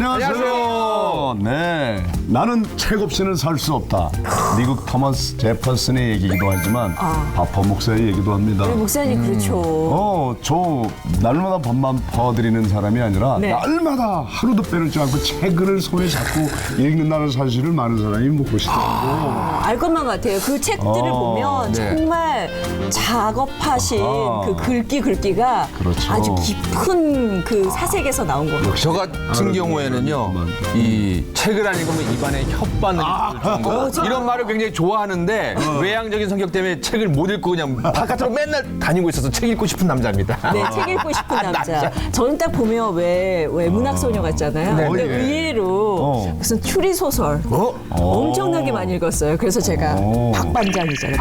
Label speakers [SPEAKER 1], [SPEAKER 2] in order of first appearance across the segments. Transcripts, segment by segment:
[SPEAKER 1] 안녕하세요. 네, 나는 책 없이는 살 수 없다. 미국 토마스 제퍼슨의 얘기이기도 하지만 바퍼 목사의 얘기도 합니다.
[SPEAKER 2] 우리 목사님 그렇죠.
[SPEAKER 1] 저 날마다 밥만 퍼드리는 사람이 아니라
[SPEAKER 2] 네.
[SPEAKER 1] 날마다 하루도 빼놓지 않고 책을 손에 잡고 읽는다는 사실을 많은 사람이 묻고 싶더라고.
[SPEAKER 2] 알 것만 같아요. 그 책들을 보면
[SPEAKER 3] 네.
[SPEAKER 2] 정말 작업하신 그 글귀가
[SPEAKER 1] 그렇죠.
[SPEAKER 2] 아주 깊은 그 사색에서 나온 겁니다.
[SPEAKER 3] 저 같은 경우에는요, 이 책을 안 읽으면 입안에 혓바늘이 들 정도. 이런 말을 굉장히 좋아하는데 외향적인 성격 때문에 책을 못 읽고 그냥 바깥으로 맨날 다니고 있어서 책 읽고 싶은 남자입니다.
[SPEAKER 2] 네, 책 읽고 싶은 남자. 저는 딱 보면 왜 문학소녀 같잖아요.
[SPEAKER 3] 네,
[SPEAKER 2] 근데
[SPEAKER 1] 네.
[SPEAKER 2] 의외로 무슨 추리 소설 엄청나게 많이 읽었어요. 그래서 제가 박반장이잖아요.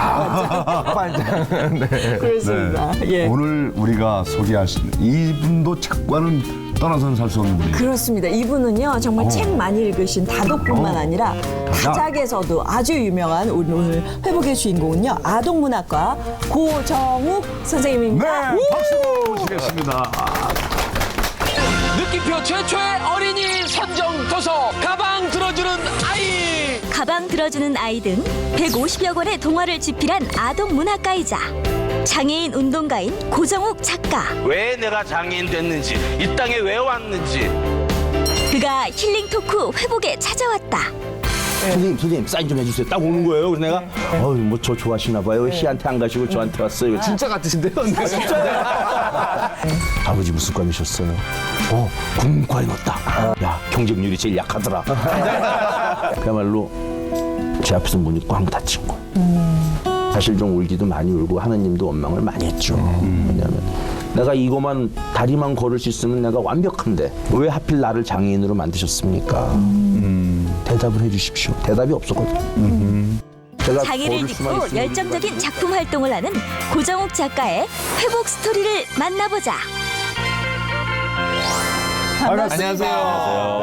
[SPEAKER 2] 박반장.
[SPEAKER 3] 네.
[SPEAKER 2] 그렇습니다. 예.
[SPEAKER 1] 오늘 우리가 소개하신 이분도 책과는 떠나서는 살 수 없는 분이에요.
[SPEAKER 2] 그렇습니다. 이분은요 정말 책 많이 읽으신 다독뿐만 아니라 다작에서도 아주 유명한 오늘 회복의 주인공은요 아동문학과 고정욱
[SPEAKER 1] 네,
[SPEAKER 2] 선생님입니다.
[SPEAKER 1] 박수로 모시겠습니다.
[SPEAKER 4] 느낌표 최초의 어린이 선정 도서 가방 들어주는 아이.
[SPEAKER 5] 가방 들어주는 아이 등 150여 권의 동화를 집필한 아동 문학가이자 장애인 운동가인 고정욱 작가.
[SPEAKER 6] 왜 내가 장애인 됐는지, 이 땅에 왜 왔는지.
[SPEAKER 5] 그가 힐링 토크 회복에 찾아왔다.
[SPEAKER 7] 선생님 사인 좀 해주세요. 딱 오는 거예요. 그래서 내가 뭐 저 좋아하시나 봐요. 시한테 안 가시고 저한테 왔어요.
[SPEAKER 3] 진짜 같으신데요?
[SPEAKER 7] 아버지 무슨 과이셨어요? 국문과에 넣었다. 야 경쟁률이 제일 약하더라. 그야말로 제 앞에서 문이 꽝 닫힌 거예요. 사실 좀 울기도 많이 울고 하나님도 원망을 많이 했죠. 왜냐하면 내가 이거만 다리만 걸을 수 있으면 내가 완벽한데 왜 하필 나를 장애인으로 만드셨습니까? 대답을 해주십시오. 대답이 없었거든요. 제가
[SPEAKER 5] 장애를
[SPEAKER 7] 걸을 수만
[SPEAKER 5] 딛고
[SPEAKER 7] 있으면
[SPEAKER 5] 열정적인 작품 활동을 하는 고정욱 작가의 회복 스토리를 만나보자.
[SPEAKER 3] 안녕하세요.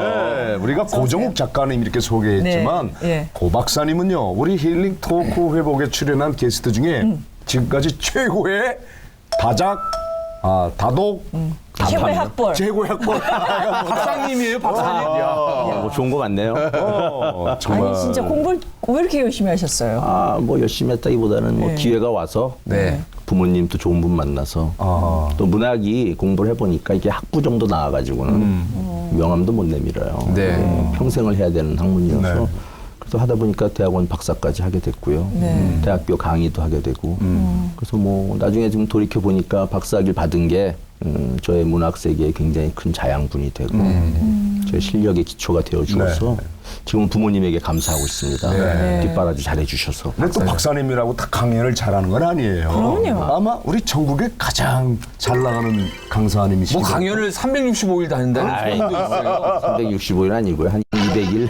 [SPEAKER 1] 네, 우리가 고정욱 작가님 이렇게 소개했지만
[SPEAKER 2] 네, 네.
[SPEAKER 1] 고 박사님은요 우리 힐링 토크 회복에 출연한 게스트 중에 지금까지 최고의 다작, 다독,
[SPEAKER 2] 최고의 학벌.
[SPEAKER 1] 최고의 학벌.
[SPEAKER 3] 박사님이에요, 박사님.
[SPEAKER 7] 뭐 좋은 거 같네요.
[SPEAKER 1] 정말.
[SPEAKER 2] 아니 진짜 공부를 왜 이렇게 열심히 하셨어요?
[SPEAKER 7] 뭐 열심히 했다기보다는 뭐 기회가 와서
[SPEAKER 3] 네.
[SPEAKER 7] 부모님도 좋은 분 만나서 또 문학이 공부를 해보니까 이게 학부 정도 나와가지고는 명함도 못 내밀어요.
[SPEAKER 3] 네.
[SPEAKER 7] 평생을 해야 되는 학문이어서
[SPEAKER 1] 네.
[SPEAKER 7] 그래서 하다 보니까 대학원 박사까지 하게 됐고요.
[SPEAKER 2] 네.
[SPEAKER 7] 대학교 강의도 하게 되고 그래서 뭐 나중에 지금 돌이켜 보니까 박사학위를 받은 게 저의 문학 세계에 굉장히 큰 자양분이 되고 저의 실력의 기초가 되어 주어서 지금 부모님에게 감사하고 있습니다. 뒷바라지 잘해 주셔서.
[SPEAKER 1] 근데 또 박사님이라고 다 강연을 잘하는 건 아니에요.
[SPEAKER 2] 그럼요.
[SPEAKER 1] 아마 우리 전국에 가장 잘 나가는 강사님이시죠.
[SPEAKER 3] 뭐 강연을 365일 다닌다는 소문도 있어요.
[SPEAKER 7] 365일 아니고요. 한 200일.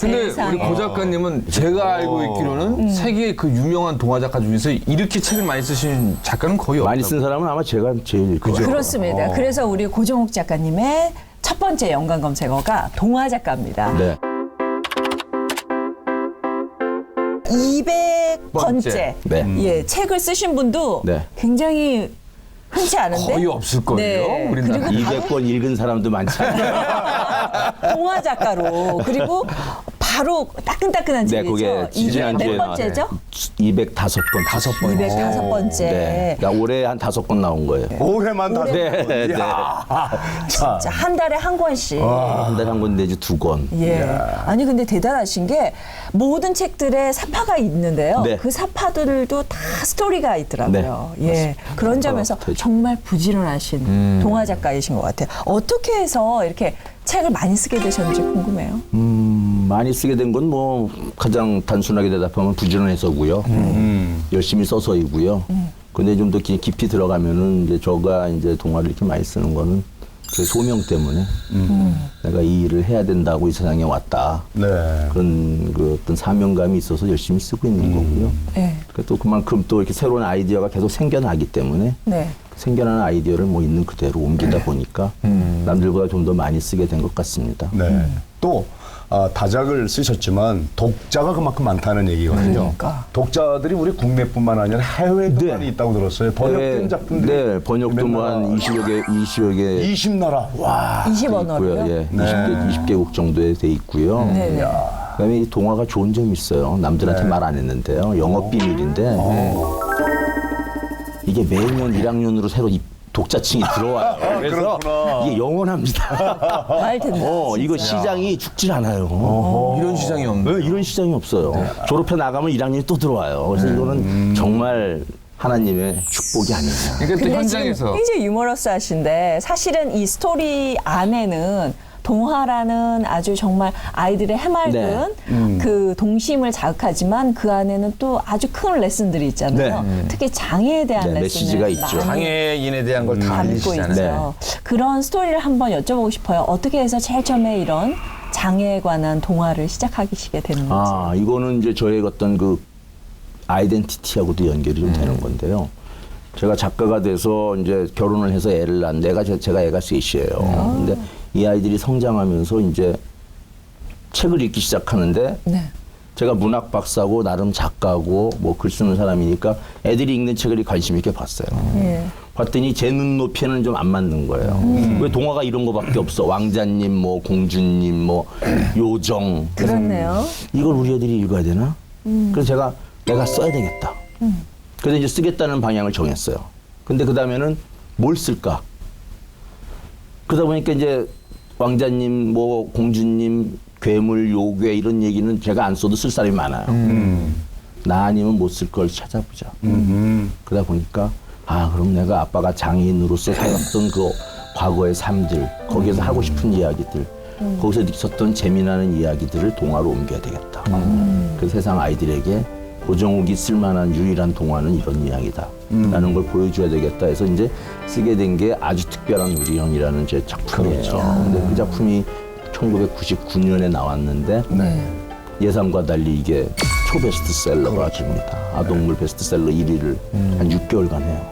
[SPEAKER 3] 근데
[SPEAKER 2] 세상에.
[SPEAKER 3] 우리 고 작가님은 제가 알고 있기로는 세계 그 유명한 동화 작가 중에서 이렇게 책을 많이 쓰신 작가는 거의
[SPEAKER 7] 많이
[SPEAKER 3] 없다고.
[SPEAKER 7] 쓴 사람은 아마 제가 제일 그죠.
[SPEAKER 2] 그렇습니다. 그래서 우리 고정욱 작가님의 첫 번째 연관 검색어가 동화 작가입니다.
[SPEAKER 7] 네.
[SPEAKER 2] 200번째
[SPEAKER 7] 네.
[SPEAKER 2] 예, 책을 쓰신 분도
[SPEAKER 7] 네.
[SPEAKER 2] 굉장히 흔치 않은데
[SPEAKER 3] 거의 없을걸요,
[SPEAKER 2] 네.
[SPEAKER 3] 우리나라.
[SPEAKER 2] 그리고
[SPEAKER 7] 200권 읽은 사람도 많지 않아요.
[SPEAKER 2] 동화 작가로 그리고 바로 따끈따끈한
[SPEAKER 7] 네,
[SPEAKER 2] 책이죠.
[SPEAKER 7] 그게
[SPEAKER 2] 이게
[SPEAKER 7] 지난주에
[SPEAKER 2] 몇 번째죠?
[SPEAKER 7] 205번.
[SPEAKER 2] 205번째.
[SPEAKER 7] 네. 그러니까 올해 한 5권 나온 거예요.
[SPEAKER 1] 올해만 다.
[SPEAKER 7] 네, 네.
[SPEAKER 1] 자,
[SPEAKER 2] 자, 한 달에 한 권씩.
[SPEAKER 7] 한 달에 한 권 내지 2권.
[SPEAKER 2] 예. 아니 근데 대단하신 게 모든 책들에 사파가 있는데요.
[SPEAKER 7] 네.
[SPEAKER 2] 그 사파들도 다 스토리가 있더라고요. 예. 그런 점에서 정말 부지런하신 동화 작가이신 것 같아요. 어떻게 해서 이렇게 책을 많이 쓰게 되셨는지 궁금해요.
[SPEAKER 7] 많이 쓰게 된 건 뭐 가장 단순하게 대답하면 부지런해서고요. 열심히 써서이고요. 근데 좀 더 깊이 들어가면은 이제 저가 이제 동화를 이렇게 많이 쓰는 거는 제 소명 때문에 내가 이 일을 해야 된다고 이 세상에 왔다.
[SPEAKER 1] 네.
[SPEAKER 7] 그런 그 어떤 사명감이 있어서 열심히 쓰고 있는 거고요.
[SPEAKER 2] 네.
[SPEAKER 7] 또 그만큼 또 이렇게 새로운 아이디어가 계속 생겨나기 때문에
[SPEAKER 2] 네.
[SPEAKER 7] 생겨나는 아이디어를 뭐 있는 그대로 옮기다 보니까 남들보다 좀 더 많이 쓰게 된 것 같습니다.
[SPEAKER 1] 네. 또 다작을 쓰셨지만 독자가 그만큼 많다는 얘기거든요.
[SPEAKER 2] 그러니까.
[SPEAKER 1] 독자들이 우리 국내뿐만 아니라 해외도
[SPEAKER 7] 네.
[SPEAKER 1] 많이 있다고 들었어요. 번역된 작품들이.
[SPEAKER 7] 네, 번역도 뭐 한 20여 개
[SPEAKER 1] 20나라. 와.
[SPEAKER 2] 20언어로요?
[SPEAKER 7] 있고요. 예, 20개국 정도에 돼 있고요.
[SPEAKER 2] 네네.
[SPEAKER 7] 그다음에 이 동화가 좋은 점이 있어요. 남들한테 말 안 했는데요. 영업 비밀인데 이게 매년 1학년으로 새로 독자층이 들어와요. 그래서 이게 영원합니다.
[SPEAKER 2] 말 된다.
[SPEAKER 7] 이거 시장이 죽질 않아요.
[SPEAKER 3] 이런 시장이 없네.
[SPEAKER 7] 네, 이런 시장이 없어요. 졸업해 나가면 1학년이 또 들어와요. 그래서 이거는 정말 하나님의 축복이 아니냐.
[SPEAKER 3] 그러니까 또
[SPEAKER 2] 근데
[SPEAKER 3] 현장에서
[SPEAKER 2] 지금 굉장히 유머러스하신데 사실은 이 스토리 안에는 동화라는 아주 정말 아이들의 해맑은 그 동심을 자극하지만 그 안에는 또 아주 큰 레슨들이 있잖아요. 특히 장애에 대한
[SPEAKER 7] 네,
[SPEAKER 2] 레슨을
[SPEAKER 7] 메시지가 있죠.
[SPEAKER 2] 많이
[SPEAKER 3] 장애인에 대한 걸 다
[SPEAKER 2] 담고
[SPEAKER 3] 알리시잖아요.
[SPEAKER 2] 있죠. 그런 스토리를 한번 여쭤보고 싶어요. 어떻게 해서 제일 처음에 이런 장애에 관한 동화를 시작하시게 됐는지.
[SPEAKER 7] 이거는 이제 저의 어떤 그 아이덴티티하고도 연결이 좀 되는 건데요. 제가 작가가 돼서 이제 결혼을 해서 애를 낳은 제가 애가 셋이에요. 근데 이 아이들이 성장하면서 이제 책을 읽기 시작하는데
[SPEAKER 2] 네.
[SPEAKER 7] 제가 문학 박사고 나름 작가고 뭐 글 쓰는 사람이니까 애들이 읽는 책을 관심 있게 봤어요.
[SPEAKER 2] 예.
[SPEAKER 7] 봤더니 제 눈높이에는 좀 안 맞는 거예요. 왜 동화가 이런 거밖에 없어? 왕자님, 뭐 공주님, 뭐 요정.
[SPEAKER 2] 그렇네요.
[SPEAKER 7] 이걸 우리 애들이 읽어야 되나? 그래서 내가 써야 되겠다. 그래서 이제 쓰겠다는 방향을 정했어요. 근데 그 다음에는 뭘 쓸까? 그러다 보니까 이제 왕자님, 뭐 공주님, 괴물, 요괴 이런 얘기는 제가 안 써도 쓸 사람이 많아요. 나 아니면 못 쓸 걸 찾아보자. 그러다 보니까 그럼 내가 아빠가 장애인으로서 살았던 그 과거의 삶들, 거기에서 하고 싶은 이야기들, 거기서 있었던 재미나는 이야기들을 동화로 옮겨야 되겠다. 그래서 세상 아이들에게 고정욱이 쓸만한 유일한 동화는 이런 이야기다. 라는 걸 보여줘야 되겠다 해서 이제 쓰게 된 게 아주 특별한 우리 형이라는 제 작품이에요. 근데 그 작품이 1999년에 나왔는데 예상과 달리 이게 초베스트셀러가 됩니다. 아동물 베스트셀러 1위를 한 6개월간 해요.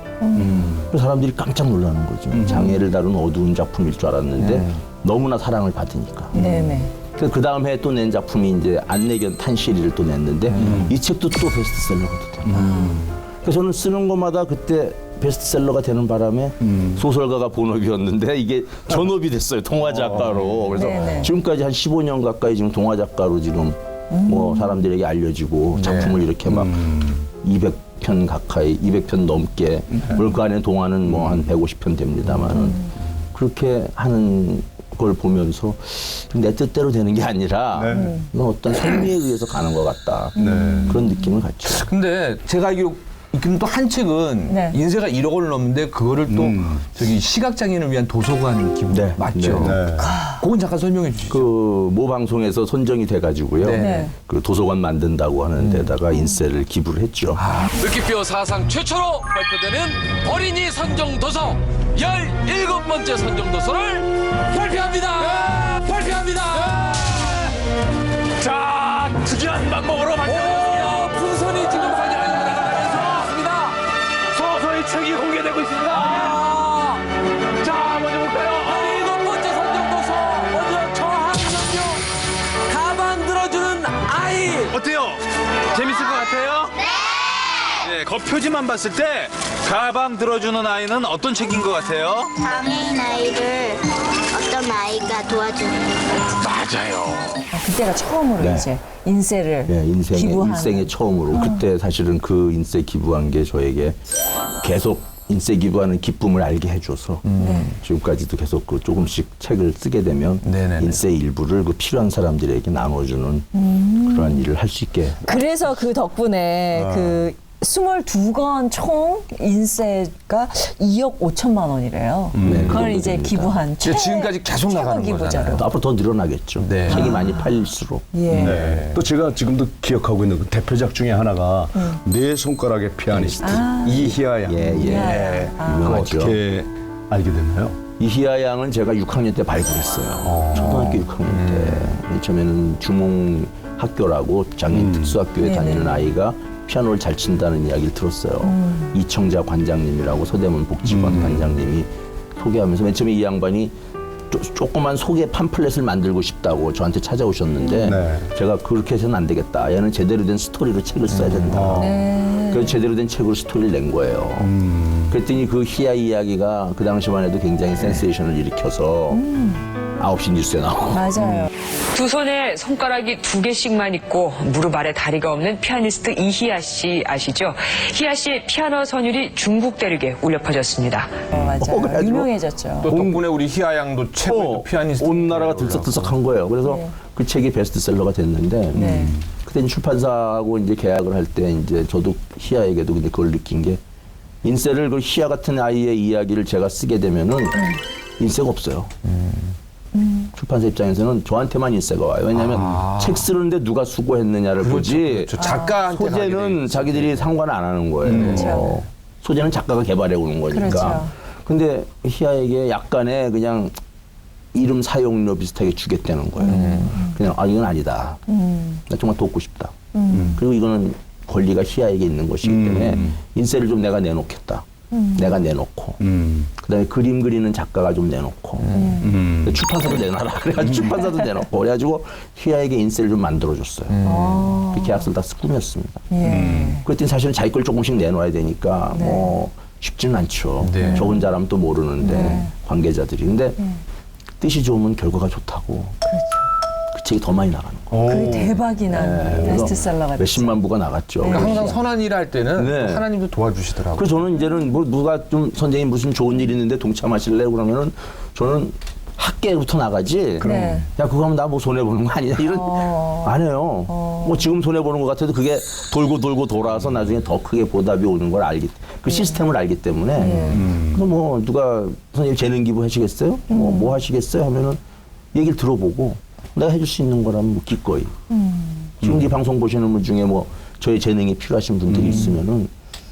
[SPEAKER 7] 그래서 사람들이 깜짝 놀라는 거죠. 장애를 다룬 어두운 작품일 줄 알았는데 너무나 사랑을 받으니까.
[SPEAKER 2] 네네.
[SPEAKER 7] 그 다음 해에 또 낸 작품이 이제 안내견 탄시리를 또 냈는데 이 책도 또 베스트셀러가 됐대요. 그래서 저는 쓰는 것마다 그때 베스트셀러가 되는 바람에 소설가가 본업이었는데 이게 전업이 됐어요. 동화 작가로. 그래서
[SPEAKER 2] 네네.
[SPEAKER 7] 지금까지 한 15년 가까이 지금 동화 작가로 지금 뭐 사람들에게 알려지고 작품을 이렇게 막 200편 가까이 200편 넘게 물론 그 안에 동화는 뭐 한 150편 됩니다만 그렇게 하는 걸 보면서 내 뜻대로 되는 게 아니라 이건 어떤 선미에 의해서 가는 것 같다. 그런 느낌을 갖죠.
[SPEAKER 3] 근데 제가 알기로 또 한 책은
[SPEAKER 2] 네.
[SPEAKER 3] 인쇄가 1억 원을 넘는데 그거를 또 저기 시각장애인을 위한 도서관 기부
[SPEAKER 7] 네.
[SPEAKER 3] 맞죠?
[SPEAKER 7] 네.
[SPEAKER 3] 그건 잠깐 설명해 주시죠.
[SPEAKER 7] 그 모 방송에서 선정이 돼가지고요.
[SPEAKER 2] 네.
[SPEAKER 7] 그 도서관 만든다고 하는 데다가 인쇄를 기부를 했죠.
[SPEAKER 4] 느낌표 사상 최초로 발표되는 어린이 선정 도서 17번째 선정 도서를 발표합니다. 발표합니다.
[SPEAKER 6] 자, 특이한 방법으로 만들어졌습니다.
[SPEAKER 4] 풍선이 지금 환영하는 나가면서 있습니다.
[SPEAKER 6] 서서히 책이 공개되고 있습니다. 자, 먼저 볼까요?
[SPEAKER 4] 17번째 선정 도서 먼저 저학년용 가방 들어주는 아이.
[SPEAKER 6] 어때요? 재밌을 것 같아요? 네. 겉표지만 봤을 때 가방 들어주는 아이는 어떤 책인 것 같아요?
[SPEAKER 8] 장애인 아이를 어떤 아이가 도와주는
[SPEAKER 6] 맞아요.
[SPEAKER 2] 그때가 처음으로
[SPEAKER 7] 네.
[SPEAKER 2] 이제 인쇄를
[SPEAKER 7] 네,
[SPEAKER 2] 기부하는.
[SPEAKER 7] 인생의 처음으로 그때 사실은 그 인쇄 기부한 게 저에게 계속 인쇄 기부하는 기쁨을 알게 해줘서 지금까지도 계속 그 조금씩 책을 쓰게 되면
[SPEAKER 3] 네네네.
[SPEAKER 7] 인쇄 일부를 그 필요한 사람들에게 나눠주는 그러한 일을 할 수 있게.
[SPEAKER 2] 그래서 그 덕분에 그 22권 총 인쇄가 2억 5천만 원이래요.
[SPEAKER 7] 네, 그
[SPEAKER 2] 그걸
[SPEAKER 7] 정도
[SPEAKER 2] 이제
[SPEAKER 7] 됩니다.
[SPEAKER 2] 기부한
[SPEAKER 3] 지금까지 계속 나가는
[SPEAKER 2] 기부자료.
[SPEAKER 7] 앞으로 더 늘어나겠죠.
[SPEAKER 3] 네.
[SPEAKER 7] 책이 많이 팔릴수록.
[SPEAKER 2] 예.
[SPEAKER 1] 네. 또 제가 지금도 기억하고 있는 그 대표작 중에 하나가 네 손가락의 피아니스트 이희아 양.
[SPEAKER 7] 예.
[SPEAKER 1] 그거
[SPEAKER 7] 유명하죠.
[SPEAKER 1] 어떻게 알게 됐나요?
[SPEAKER 7] 이희아 양은 제가 6학년 때 발굴했어요. 초등학교 6학년 때. 맨 처음에는 주몽 학교라고 장애인 특수학교에 다니는 아이가 피아노를 잘 친다는 이야기를 들었어요. 이청자 관장님이라고 서대문 복지관 관장님이 소개하면서 맨 처음에 이 양반이 조그만 소개 팜플렛을 만들고 싶다고 저한테 찾아오셨는데
[SPEAKER 1] 네.
[SPEAKER 7] 제가 그렇게 해서는 안 되겠다. 얘는 제대로 된 스토리로 책을 써야 된다. 그래서 제대로 된 책으로 스토리를 낸 거예요. 그랬더니 그 희야 이야기가 그 당시만 해도 굉장히 센세이션을 일으켜서 9시 뉴스에 나오고.
[SPEAKER 2] 맞아요.
[SPEAKER 9] 두 손에 손가락이 2개씩만 있고 무릎 아래 다리가 없는 피아니스트 이희아 씨 아시죠? 희아 씨의 피아노 선율이 중국 대륙에 울려 퍼졌습니다.
[SPEAKER 2] 맞아요.
[SPEAKER 7] 그래가지고
[SPEAKER 2] 유명해졌죠.
[SPEAKER 3] 또 덕분에 우리 희아 양도 최고의 피아니스트.
[SPEAKER 7] 온 나라가 들썩들썩한 거예요. 그래서 그 책이 베스트셀러가 됐는데 그때 출판사하고 이제 계약을 할 때 이제 저도 희아에게도 근데 그걸 느낀 게 인세를 그 희아 같은 아이의 이야기를 제가 쓰게 되면은 인세가 없어요. 출판사 입장에서는 저한테만 인세가 와요. 왜냐하면 책 쓰는데 누가 수고했느냐를 보지
[SPEAKER 3] 그렇죠. 작가한테 가게 돼
[SPEAKER 7] 소재는
[SPEAKER 3] 있지.
[SPEAKER 7] 자기들이 상관을 안 하는 거예요.
[SPEAKER 2] 그렇죠.
[SPEAKER 7] 소재는 작가가 개발해 오는 거니까.
[SPEAKER 2] 그렇죠.
[SPEAKER 7] 근데 희아에게 약간의 그냥 이름 사용료 비슷하게 주겠다는 거예요. 그냥 이건 아니다. 나 정말 돕고 싶다. 그리고 이거는 권리가 희아에게 있는 것이기 때문에 인세를 좀 내가 내놓겠다. 내가 내놓고 그다음에 그림 그리는 작가가 좀 내놓고 출판사도 내놔라. 그래가지고 출판사도 내놓고 그래가지고 희아에게 인세를 좀 만들어줬어요. 그 계약서를 다 꾸몄습니다. 그랬더니 사실은 자기 걸 조금씩 내놔야 되니까 뭐 쉽지는 않죠.
[SPEAKER 3] 네.
[SPEAKER 7] 저 혼자라면 또 모르는데 관계자들이. 근데 뜻이 좋으면 결과가 좋다고. 그 책이 더 많이 나가는 거예요.
[SPEAKER 2] 그게 대박이 난 베스트셀러가 됐죠.
[SPEAKER 7] 몇십만 부가 나갔죠.
[SPEAKER 3] 그러니까 항상 선한 일 할 때는
[SPEAKER 7] 네.
[SPEAKER 3] 또 하나님도 도와주시더라고요.
[SPEAKER 7] 그래서 저는 이제는 뭐 누가 좀 선생님 무슨 좋은 일 있는데 동참하실래요? 그러면은 저는 학계부터 나가지.
[SPEAKER 2] 네.
[SPEAKER 7] 야 그거 하면 나 뭐 손해 보는 거 아니냐 이런 안 해요. 뭐 지금 손해 보는 것 같아도 그게 돌고 돌고 돌아서 나중에 더 크게 보답이 오는 걸 알기 그 시스템을 알기 때문에. 그래서 뭐 누가 선생님 재능 기부 하시겠어요? 뭐 하시겠어요? 하면은 얘기를 들어보고 내가 해줄 수 있는 거라면 뭐 기꺼이. 지금 이 방송 보시는 분 중에 뭐 저의 재능이 필요하신 분들이 있으면은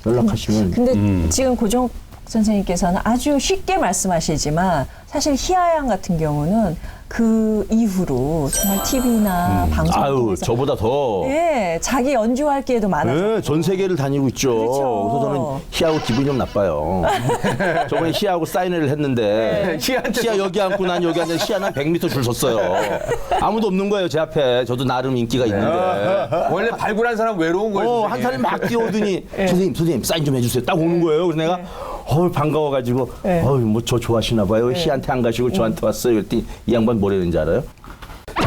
[SPEAKER 7] 연락하시면.
[SPEAKER 2] 근데 지금 고종욱 선생님께서는 아주 쉽게 말씀하시지만 사실 희아 양 같은 경우는 그 이후로 정말 TV나 방송
[SPEAKER 7] 아유
[SPEAKER 2] 통해서
[SPEAKER 7] 저보다 더.
[SPEAKER 2] 예, 자기 연주할 기회도 많아서
[SPEAKER 7] 네, 전 세계를 다니고 있죠.
[SPEAKER 2] 그렇죠.
[SPEAKER 7] 그래서 저는 희아하고 기분이 좀 나빠요. 저번에 희아하고 사인회를 했는데 희아 여기 앉고 난 여기 앉아 희아 난 100m 줄 섰어요. 아무도 없는 거예요 제 앞에. 저도 나름 인기가 있는데.
[SPEAKER 3] 원래 발굴한 사람 외로운 거예요.
[SPEAKER 7] 한 사람이 막 뛰어오더니 선생님 사인 좀 해주세요. 딱 오는 거예요. 그래서 내가 반가워가지고 뭐 저 좋아하시나 봐요. 희한테 안 가시고 저한테 왔어요. 그랬더니 이 양반 뭐라는지 알아요?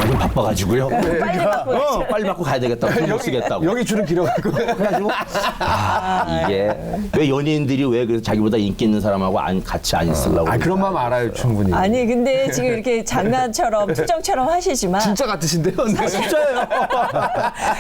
[SPEAKER 7] 좀 바빠가지고요.
[SPEAKER 2] 빨리 받고
[SPEAKER 7] 빨리 받고 가야 되겠다고. 못 쓰겠다고.
[SPEAKER 3] 여기 줄은 길어가지고.
[SPEAKER 7] 그래가지고 이게 왜 연예인들이 왜 그래서 자기보다 인기 있는 사람하고 같이 안 있으려고.
[SPEAKER 3] 그런 마음 알아요, 충분히.
[SPEAKER 2] 아니 근데 지금 이렇게 장난처럼 투정처럼 하시지만
[SPEAKER 3] 진짜 같으신데요?
[SPEAKER 7] 진짜예요.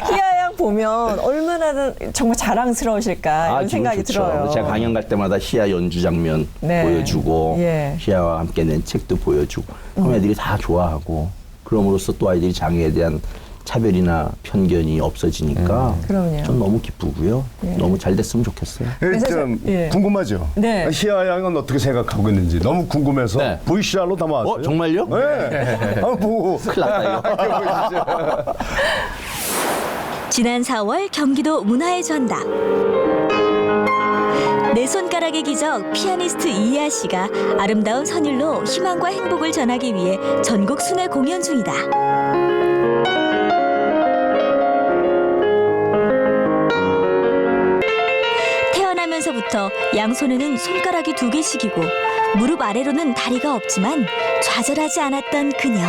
[SPEAKER 2] 희아 양 보면 얼마나 정말 자랑스러우실까 이런 생각이
[SPEAKER 7] 좋죠.
[SPEAKER 2] 들어요.
[SPEAKER 7] 제가 강연 갈 때마다 희아 연주 장면
[SPEAKER 2] 네.
[SPEAKER 7] 보여주고
[SPEAKER 2] 예.
[SPEAKER 7] 희아와 함께 낸 책도 보여주고 그럼 애들이 다 좋아하고 그럼으로써 또 아이들이 장애에 대한 차별이나 편견이 없어지니까
[SPEAKER 2] 그럼요.
[SPEAKER 7] 전 너무 기쁘고요. 너무 잘 됐으면 좋겠어요.
[SPEAKER 1] 좀
[SPEAKER 2] 예.
[SPEAKER 1] 궁금하죠?
[SPEAKER 2] 네.
[SPEAKER 1] 희아 양은 어떻게 생각하고 있는지 너무 궁금해서
[SPEAKER 7] 네.
[SPEAKER 1] VCR로 담아왔어요.
[SPEAKER 7] 정말요?
[SPEAKER 1] 네. 한번 보고.
[SPEAKER 7] 큰일 났다 이거.
[SPEAKER 5] 지난 4월 경기도 문화의 전당. 내 손가락의 기적 피아니스트 이희아 씨가 아름다운 선율로 희망과 행복을 전하기 위해 전국 순회 공연 중이다. 태어나면서부터 양손에는 손가락이 2개씩이고 무릎 아래로는 다리가 없지만 좌절하지 않았던 그녀.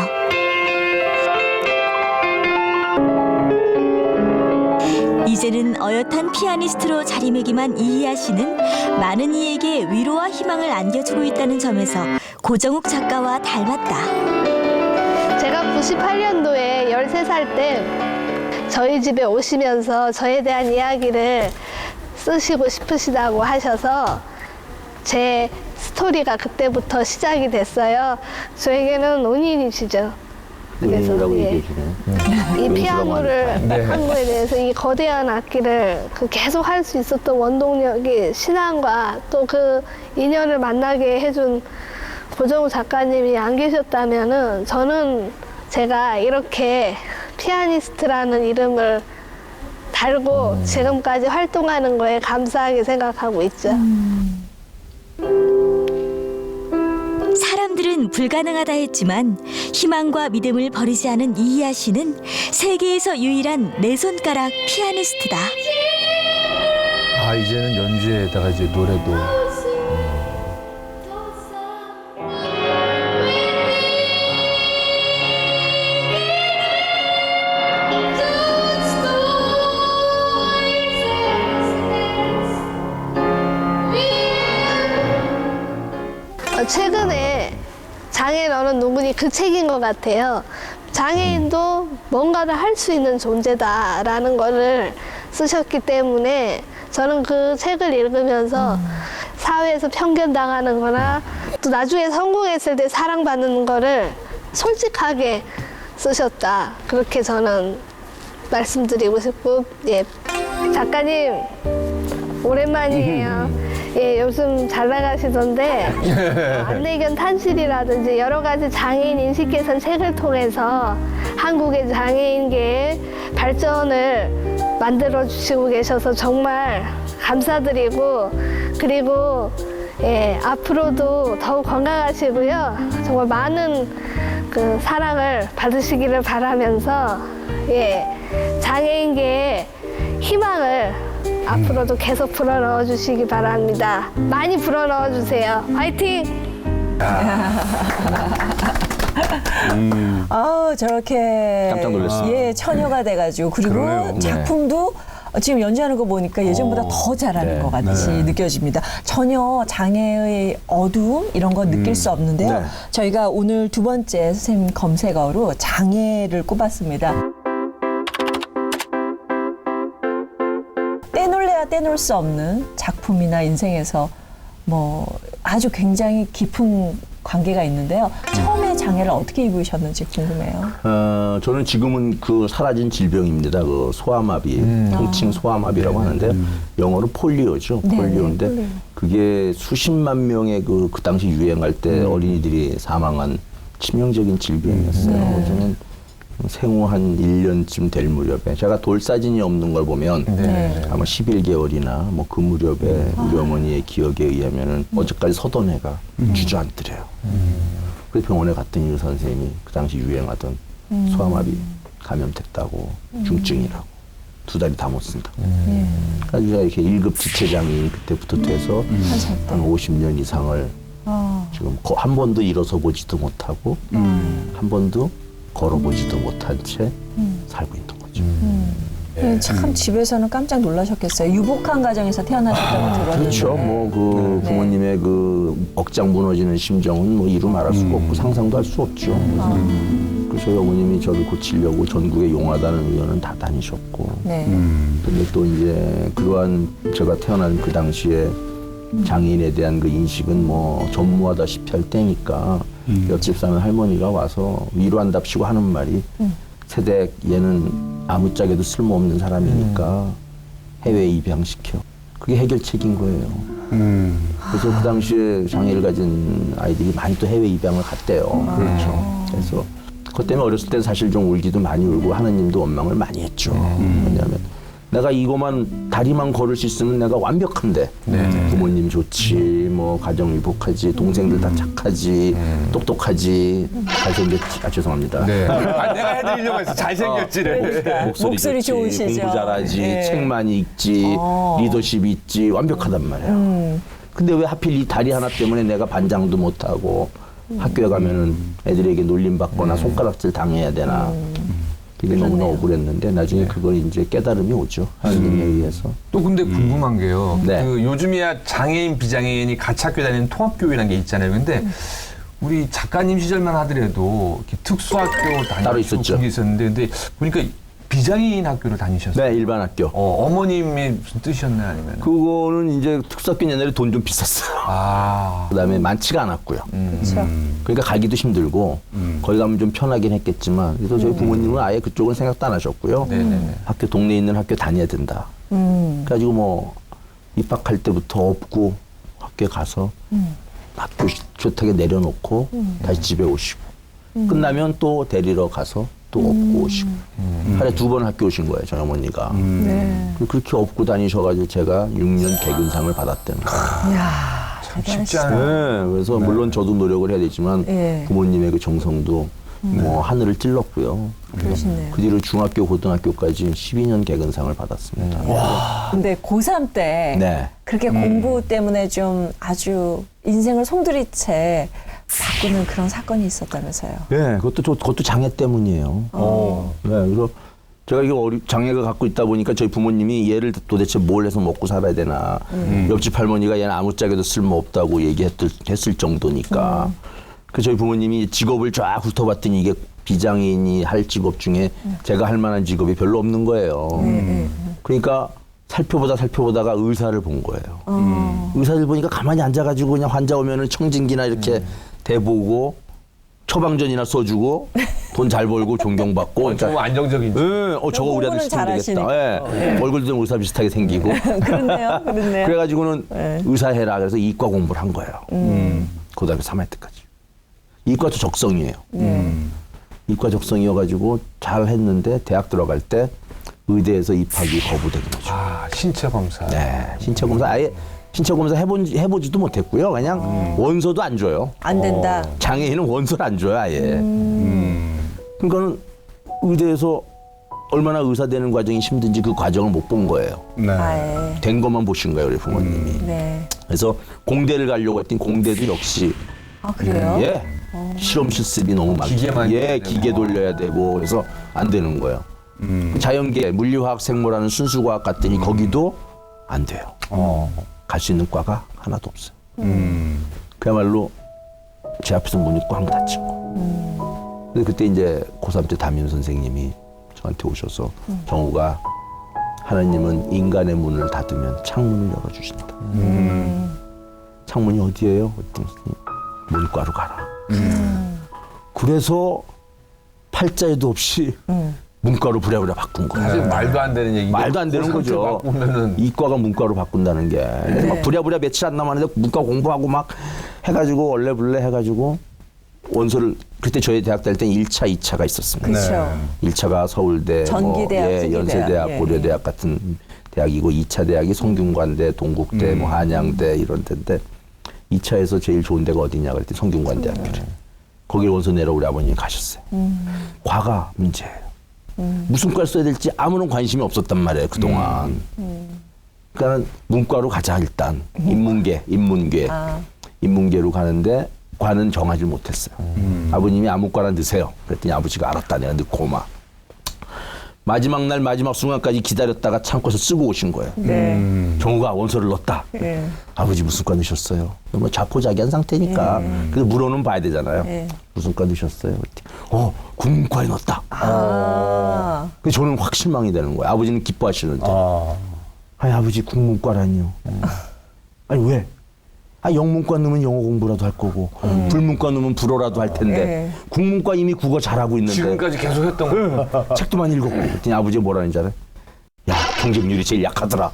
[SPEAKER 5] 이제는 어엿한 피아니스트로 자리매김한 이희아 씨는 많은 이에게 위로와 희망을 안겨주고 있다는 점에서 고정욱 작가와 닮았다.
[SPEAKER 10] 제가 98년도에 13살 때 저희 집에 오시면서 저에 대한 이야기를 쓰시고 싶으시다고 하셔서 제 스토리가 그때부터 시작이 됐어요. 저에게는 은인이시죠. 그래서 이 피아노를 한 거에 대해서 이 거대한 악기를 계속 할 수 있었던 원동력이 신앙과 또 그 인연을 만나게 해준 고정욱 작가님이 안 계셨다면은 저는 제가 이렇게 피아니스트라는 이름을 달고 지금까지 활동하는 거에 감사하게 생각하고 있죠.
[SPEAKER 5] 사람들은 없이는 불가능하다 했지만 희망과 믿음을 버리지 않은 이희아 씨는 세계에서 유일한 네 손가락 피아니스트다.
[SPEAKER 3] 아, 이제는 연주에다가 이제 노래도.
[SPEAKER 10] 최근에 장애인 어른 농군이 그 책인 것 같아요. 장애인도 뭔가를 할 수 있는 존재다라는 거를 쓰셨기 때문에 저는 그 책을 읽으면서 사회에서 편견당하는 거나 또 나중에 성공했을 때 사랑받는 거를 솔직하게 쓰셨다. 그렇게 저는 말씀드리고 싶고, 예. 작가님, 오랜만이에요. 예, 요즘 잘 나가시던데 안내견 탄실이라든지 여러 가지 장애인 인식 개선 책을 통해서 한국의 장애인계의 발전을 만들어 주시고 계셔서 정말 감사드리고, 그리고 예, 앞으로도 더욱 건강하시고요. 정말 많은 그 사랑을 받으시기를 바라면서 예, 장애인계의 희망을 앞으로도 계속 불어넣어 주시기 바랍니다. 많이 불어넣어 주세요. 화이팅!
[SPEAKER 2] 저렇게
[SPEAKER 7] 깜짝 놀랐어요.
[SPEAKER 2] 예, 처녀가 돼가지고 그리고
[SPEAKER 1] 그러네요.
[SPEAKER 2] 작품도 지금 연주하는 거 보니까 예전보다 더 잘하는
[SPEAKER 7] 네.
[SPEAKER 2] 것 같이 느껴집니다. 전혀 장애의 어두움 이런 거 느낄 수 없는데요.
[SPEAKER 7] 네.
[SPEAKER 2] 저희가 오늘 두 번째 선생님 검색어로 장애를 꼽았습니다. 떼놓을래야 떼놓을 수 없는 작품이나 인생에서 뭐 아주 굉장히 깊은 관계가 있는데요. 처음에 장애를 어떻게 입으셨는지 궁금해요.
[SPEAKER 7] 저는 지금은 그 사라진 질병입니다. 그 소아마비, 통칭 소아마비라고 하는데요. 영어로 폴리오죠.
[SPEAKER 2] 네,
[SPEAKER 7] 폴리오인데
[SPEAKER 2] 폴리오.
[SPEAKER 7] 그게 수십만 명의 그 당시 유행할 때 어린이들이 사망한 치명적인 질병이었어요. 저는 생후 한 1년쯤 될 무렵에 제가 돌사진이 없는 걸 보면 아마 11개월이나 뭐 그 무렵에 우리 어머니의 기억에 의하면은 어제까지 서던회가 주저앉더래요. 그래서 병원에 갔더니 의사 선생님이 그 당시 유행하던 소아마비 감염됐다고 중증이라고 2달이 다 못 쓴다. 그래서 제가 이렇게 1급 지체장애인 그때부터 돼서 한 50년 이상을 지금 한 번도 일어서 보지도 못하고 한 번도 걸어보지도 못한 채 살고 있는 거죠.
[SPEAKER 2] 예, 참 집에서는 깜짝 놀라셨겠어요. 유복한 가정에서 태어나셨다고 들었는데.
[SPEAKER 7] 그렇죠. 뭐 그 부모님의 그 억장 무너지는 심정은 뭐 이루 말할 수가 없고 상상도 할 수 없죠. 그래서 저희 어머님이 저를 고치려고 전국의 용화단을 의원은 다 다니셨고.
[SPEAKER 2] 네.
[SPEAKER 7] 근데 또 이제 그러한 제가 태어난 그 당시에 장애인에 대한 그 인식은 뭐 전무하다시피 할 때니까 옆집 사는 할머니가 와서 위로한답시고 하는 말이 세대 얘는 아무짝에도 쓸모없는 사람이니까 해외 입양시켜. 그게 해결책인 거예요. 그래서 그 당시에 장애를 가진 아이들이 많이 또 해외 입양을 갔대요. 그렇죠. 그래서 그것 때문에 어렸을 때 사실 좀 울기도 많이 울고 하느님도 원망을 많이 했죠. 왜냐하면 내가 이거만 다리만 걸을 수 있으면 내가 완벽한데 부모님 좋지, 뭐 가정 위복하지, 동생들 다 착하지, 똑똑하지, 잘생겼지. 아 죄송합니다.
[SPEAKER 3] 네. 아, 내가 해드리려고 해서 잘생겼지를.
[SPEAKER 2] 목소리
[SPEAKER 7] 좋지,
[SPEAKER 2] 좋으시죠.
[SPEAKER 7] 공부 잘하지,
[SPEAKER 2] 네.
[SPEAKER 7] 책 많이 읽지, 리더십 있지, 완벽하단 말이에요. 근데 왜 하필 이 다리 하나 때문에 내가 반장도 못하고 학교에 가면은 애들에게 놀림받거나 손가락질 당해야 되나. 그게 너무나 억울했는데 나중에 그걸 이제 깨달음이 오죠. 하느님에 의해서.
[SPEAKER 3] 또 근데 궁금한 게요.
[SPEAKER 7] 네.
[SPEAKER 3] 그 요즘이야 장애인, 비장애인이 같이 학교 다니는 통합교육이라는 게 있잖아요. 근데 우리 작가님 시절만 하더라도 이렇게 특수학교
[SPEAKER 7] 따로
[SPEAKER 3] 다니고
[SPEAKER 7] 있었죠.
[SPEAKER 3] 그런 게 있었는데 근데 보니까 비장애인 학교를 다니셨어요.
[SPEAKER 7] 네, 일반 학교.
[SPEAKER 3] 어머님이 무슨 뜻이었나요? 아니면?
[SPEAKER 7] 그거는 이제 특수학교 옛날에 돈 좀 비쌌어요. 그다음에 많지가 않았고요.
[SPEAKER 2] 그렇죠.
[SPEAKER 7] 그러니까 가기도 힘들고 거기 가면 좀 편하긴 했겠지만 그래서 저희 부모님은 아예 그쪽은 생각도 안 하셨고요. 학교 동네에 있는 학교 다녀야 된다. 그래가지고 뭐 입학할 때부터 업고 학교에 가서 학교 조탁에 내려놓고 다시 집에 오시고 끝나면 또 데리러 가서 또 업고 오시고 하루에 2번 학교 오신 거예요, 저희 어머니가.
[SPEAKER 2] 네.
[SPEAKER 7] 그렇게 업고 다니셔가지고 제가 6년 개근상을 받았다는 거예요.
[SPEAKER 2] 대단하시다.
[SPEAKER 7] 네, 그래서 물론 저도 노력을 해야 되지만
[SPEAKER 2] 예.
[SPEAKER 7] 부모님의 그 정성도 뭐 하늘을 찔렀고요.
[SPEAKER 2] 그러시네요.
[SPEAKER 7] 그 뒤로 중학교, 고등학교까지 12년 개근상을 받았습니다.
[SPEAKER 2] 근데 고3 때
[SPEAKER 7] 네.
[SPEAKER 2] 그렇게 공부 때문에 좀 아주 인생을 송두리째 바꾸는 그런 사건이 있었다면서요.
[SPEAKER 7] 네, 그것도 장애 때문이에요. 네, 그래서 제가 이거 장애가 갖고 있다 보니까 저희 부모님이 얘를 도대체 뭘 해서 먹고 살아야 되나. 옆집 할머니가 얘는 아무짝에도 쓸모없다고 얘기했을 정도니까. 그 저희 부모님이 직업을 쫙 훑어봤더니 이게 비장애인이 할 직업 중에 제가 할 만한 직업이 별로 없는 거예요. 그러니까 살펴보다가 의사를 본 거예요. 의사를 보니까 가만히 앉아가지고 그냥 환자 오면은 청진기나 이렇게 대보고 처방전이나 써주고 돈 잘 벌고 존경받고. 그러니까
[SPEAKER 3] 좀 안정적인.
[SPEAKER 7] 저거 우리 아들 시키면 되겠다. 예. 얼굴도 의사 비슷하게 생기고.
[SPEAKER 2] 그렇네요.
[SPEAKER 7] 그래가지고는 의사 해라. 그래서 이과 공부를 한 거예요. 고등학교 3학년 때까지. 이과도 적성이에요. 이과 적성이어가지고 잘 했는데 대학 들어갈 때 의대에서 입학이 거부된 거죠.
[SPEAKER 3] 아, 신체 검사.
[SPEAKER 7] 네, 신체 검사 아예 신체 검사 해보지도 못했고요. 그냥 원서도 안 줘요.
[SPEAKER 2] 안 된다.
[SPEAKER 7] 장애인은 원서를 안 줘요, 아예. 그러니까는 의대에서 얼마나 의사 되는 과정이 힘든지 그 과정을 못 본 거예요.
[SPEAKER 2] 아예.
[SPEAKER 7] 된 것만 보신 거예요, 우리 부모님이.
[SPEAKER 2] 네.
[SPEAKER 7] 그래서 공대를 가려고 했더니 공대도 역시
[SPEAKER 2] 아, 그래요?
[SPEAKER 7] 예. 실험 실습이 너무 많고.
[SPEAKER 3] 기계만
[SPEAKER 7] 예, 기계 돌려야 되고 그래서 안 되는 거예요. 자연계, 물리화학, 생물하는 순수과학 갔더니 거기도 안 돼요. 갈 수 있는 과가 하나도 없어요. 그야말로 제 앞에서 문이 꽝 닫힌 거. 근데 그때 이제 고3 때 담임 선생님이 저한테 오셔서 정우가 하나님은 인간의 문을 닫으면 창문을 열어주신다. 창문이 어디예요? 그랬더니 문과로 가라. 그래서 팔자에도 없이 문과로 부랴부랴 바꾼 거예요.
[SPEAKER 3] 사실 말도 안 되는 얘기.
[SPEAKER 7] 말도 안 되는 거죠.
[SPEAKER 3] 바꾸면은
[SPEAKER 7] 이과가 문과로 바꾼다는 게. 그래서 막 부랴부랴 며칠 안 남았는데 문과 공부하고 막 해가지고 얼레불레 해가지고 원서를 그때 저희 대학 다닐 땐 1차, 2차가 있었습니다.
[SPEAKER 2] 그렇죠.
[SPEAKER 7] 1차가 서울대,
[SPEAKER 2] 전기대학, 수기대학.
[SPEAKER 7] 연세대학,
[SPEAKER 2] 예,
[SPEAKER 7] 고려대학 같은 대학이고 2차 대학이 성균관대, 동국대, 뭐 한양대 이런 데인데 2차에서 제일 좋은 데가 어디냐 그랬더니 성균관대학교래. 거기 원서 내러 우리 아버님이 가셨어요. 과가 문제예요. 무슨 과를 써야 될지 아무런 관심이 없었단 말이에요, 그동안. 그러니까 문과로 가자 일단. 인문계. 인문계로 가는데 과는 정하지 못했어요. 아버님이 아무 과나 넣으세요. 그랬더니 아버지가 알았다. 내가 넣고 막. 마지막 날 마지막 순간까지 기다렸다가 창고에서 쓰고 오신 거예요. 정우가 원서를 넣었다. 아버지 무슨 과 넣으셨어요? 뭐 자포자기한 상태니까. 그래서 물어는 봐야 되잖아요. 무슨 과 넣으셨어요? 국문과에 넣었다. 그래서 저는 확 실망이 되는 거예요. 아버지는 기뻐하시는데. 아니 아버지 국문과라니요. 아니 왜? 영문과 넣으면 영어 공부라도 할 거고 불문과 넣으면 불어라도 할 텐데 국문과 이미 국어 잘하고 있는데
[SPEAKER 3] 지금까지 계속 했던 거.
[SPEAKER 7] 책도 많이 읽었고 그랬더니 아버지가 뭐라는지 알아요? 야 경쟁률이 제일 약하더라.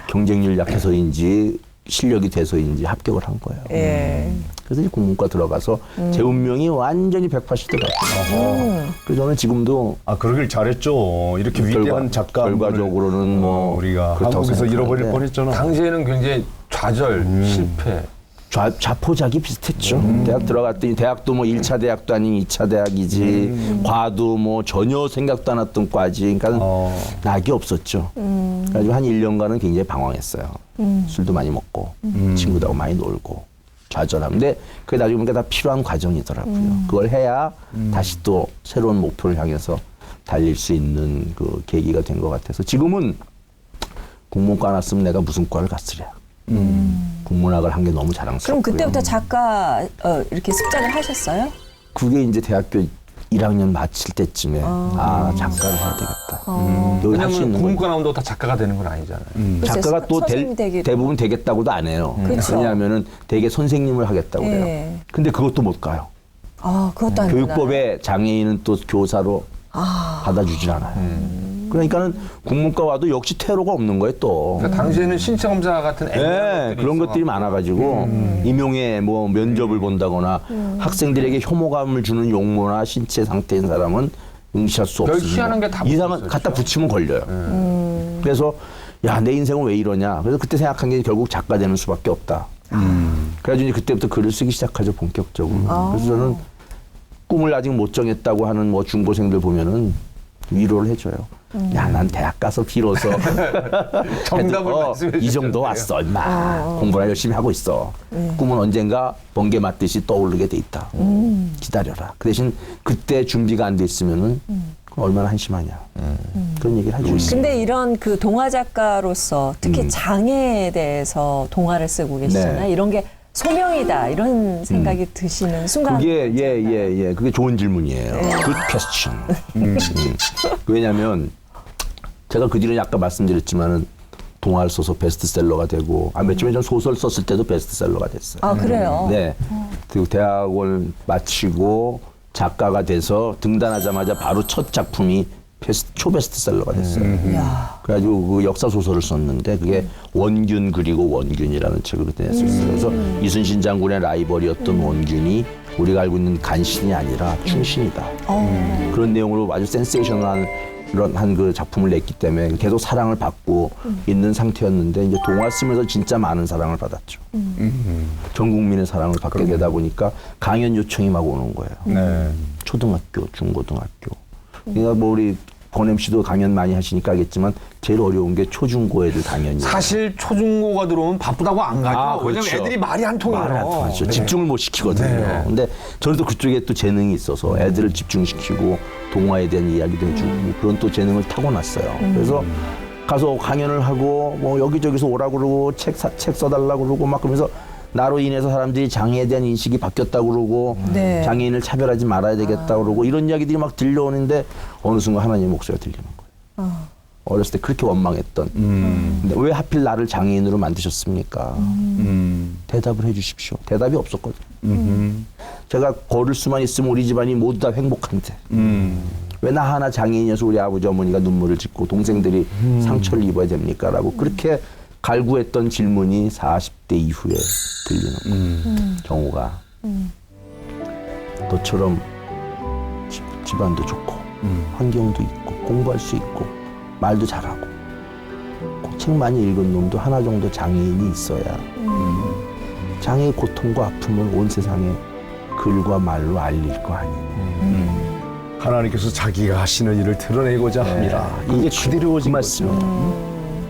[SPEAKER 7] 경쟁률 약해서인지 실력이 돼서인지 합격을 한 거예요. 그래서 이제 국문과 들어가서 제 운명이 완전히 180도 바뀌었어요. 그래서 저는 지금도
[SPEAKER 1] 그러길 잘했죠. 이렇게 위대한 작가
[SPEAKER 7] 결과적으로는 뭐
[SPEAKER 1] 우리가
[SPEAKER 7] 그렇다고
[SPEAKER 1] 한국에서 잃어버릴
[SPEAKER 7] 생각하는데
[SPEAKER 1] 뻔했잖아.
[SPEAKER 3] 당시에는 굉장히 좌절, 실패.
[SPEAKER 7] 자포자기 비슷했죠. 대학 들어갔더니 대학도 뭐 1차 대학도 아닌 2차 대학이지 과도 뭐 전혀 생각도 안 했던 과지. 그러니까 낙이 없었죠. 그래가지고 한 1년간은 굉장히 방황했어요. 술도 많이 먹고 친구들하고 많이 놀고 좌절하는데 그게 나중에 보니까 다 필요한 과정이더라고요. 그걸 해야 다시 또 새로운 목표를 향해서 달릴 수 있는 그 계기가 된 것 같아서 지금은 국문과 나왔으면 내가 무슨 과를 갔으랴. 국문학을 한 게 너무 자랑스럽고요.
[SPEAKER 2] 그럼 그때부터 작가 이렇게 습작을 하셨어요?
[SPEAKER 7] 그게 이제 대학교 1학년 마칠 때쯤에 작가를 해야 되겠다. 여기 할 수
[SPEAKER 3] 왜냐면
[SPEAKER 7] 있는
[SPEAKER 3] 국문과 나온다고 다 작가가 되는 건 아니잖아요.
[SPEAKER 7] 작가가 또 대부분 되겠다고도 안 해요. 왜냐하면은 되게 선생님을 하겠다고 그래요. 근데 그것도 못 가요.
[SPEAKER 2] 그것도 안
[SPEAKER 7] 교육법에 장애인은 또 교사로 받아주질 않아요. 그러니까는 국문과 와도 역시 퇴로가 없는 거예요 또.
[SPEAKER 3] 그러니까 당시에는 신체 검사 같은
[SPEAKER 7] 그런 것들이 많아가지고 임용에 뭐 면접을 본다거나 학생들에게 혐오감을 주는 용모나 신체 상태인 사람은 응시할 수 없습니다.
[SPEAKER 3] 희한한 게 다
[SPEAKER 7] 이상한 갖다 붙이면 걸려요. 그래서 야, 내 인생은 왜 이러냐. 그래서 그때 생각한 게 결국 작가 되는 수밖에 없다. 그래가지고 이제 그때부터 글을 쓰기 시작하죠, 본격적으로. 그래서 저는 꿈을 아직 못 정했다고 하는 뭐 중고생들 보면은 위로를 해줘요. 야, 난 대학 가서 비로소
[SPEAKER 3] 정답을 말씀해
[SPEAKER 7] 이 정도 왔어, 임마. 공부를 열심히 하고 있어. 꿈은 언젠가 번개 맞듯이 떠오르게 돼 있다. 기다려라. 그 대신 그때 준비가 안 됐으면은 얼마나 한심하냐. 그런 얘기를 하고 있어요.
[SPEAKER 2] 근데 이런 그 동화 작가로서 특히 장애에 대해서 동화를 쓰고 계시잖아요.
[SPEAKER 7] 네.
[SPEAKER 2] 이런 게 소명이다 이런 생각이 드시는 순간.
[SPEAKER 7] 그게 그게 좋은 질문이에요. Good question. 왜냐하면 제가 그 뒤로 아까 말씀드렸지만은 동화를 써서 베스트셀러가 되고 며칠 전에 전 소설 썼을 때도 베스트셀러가 됐어요.
[SPEAKER 2] 아 그래요?
[SPEAKER 7] 네. 그리고 대학을 마치고 작가가 돼서 등단하자마자 바로 첫 작품이 초베스트셀러가 됐어요. 그래가지고 그 역사 소설을 썼는데 그게 원균 그리고 원균이라는 책을 그때 냈었어요. 그래서 이순신 장군의 라이벌이었던 원균이 우리가 알고 있는 간신이 아니라 충신이다. 그런 내용으로 아주 센세이셔널한 한 그 작품을 냈기 때문에 계속 사랑을 받고 있는 상태였는데 이제 동화 쓰면서 진짜 많은 사랑을 받았죠. 전 국민의 사랑을 받게 되다 보니까 강연 요청이 막 오는 거예요.
[SPEAKER 1] 네.
[SPEAKER 7] 초등학교, 중고등학교. 그러니까 뭐 우리 권 MC도 강연 많이 하시니까 알겠지만 제일 어려운 게 초중고 애들 강연이에요.
[SPEAKER 3] 사실 초중고가 들어오면 바쁘다고 안 가죠. 왜냐면
[SPEAKER 7] 그렇죠.
[SPEAKER 3] 애들이 말이 안 통해요.
[SPEAKER 7] 말이 안 통하죠.
[SPEAKER 3] 네.
[SPEAKER 7] 집중을 못 시키거든요.
[SPEAKER 3] 네.
[SPEAKER 7] 근데 저는 또 그쪽에 또 재능이 있어서 애들을 집중시키고 동화에 대한 이야기도 해주고 그런 또 재능을 타고났어요. 그래서 가서 강연을 하고 뭐 여기저기서 오라고 그러고 책 써달라고 그러고 막 그러면서 나로 인해서 사람들이 장애에 대한 인식이 바뀌었다고 그러고
[SPEAKER 2] 네.
[SPEAKER 7] 장애인을 차별하지 말아야 되겠다고 그러고 이런 이야기들이 막 들려오는데 어느 순간 하나님의 목소리가 들리는 거예요. 어렸을 때 그렇게 원망했던 근데 왜 하필 나를 장애인으로 만드셨습니까? 대답을 해 주십시오. 대답이 없었거든요. 제가 걸을 수만 있으면 우리 집안이 모두 다 행복한데 왜 나 하나 장애인이어서 우리 아버지 어머니가 눈물을 짓고 동생들이 상처를 입어야 됩니까? 라고 그렇게 갈구했던 질문이 40대 이후에 들리는 거예요. 정우가 너처럼 집안도 좋고 환경도 있고 공부할 수 있고 말도 잘하고 꼭 책 많이 읽은 놈도 하나 정도 장애인이 있어야 장애의 고통과 아픔을 온 세상에 글과 말로 알릴 거 아니에요.
[SPEAKER 1] 하나님께서 자기가 하시는 일을 드러내고자 합니다.
[SPEAKER 7] 이게
[SPEAKER 1] 그대로
[SPEAKER 7] 그 말씀입니다.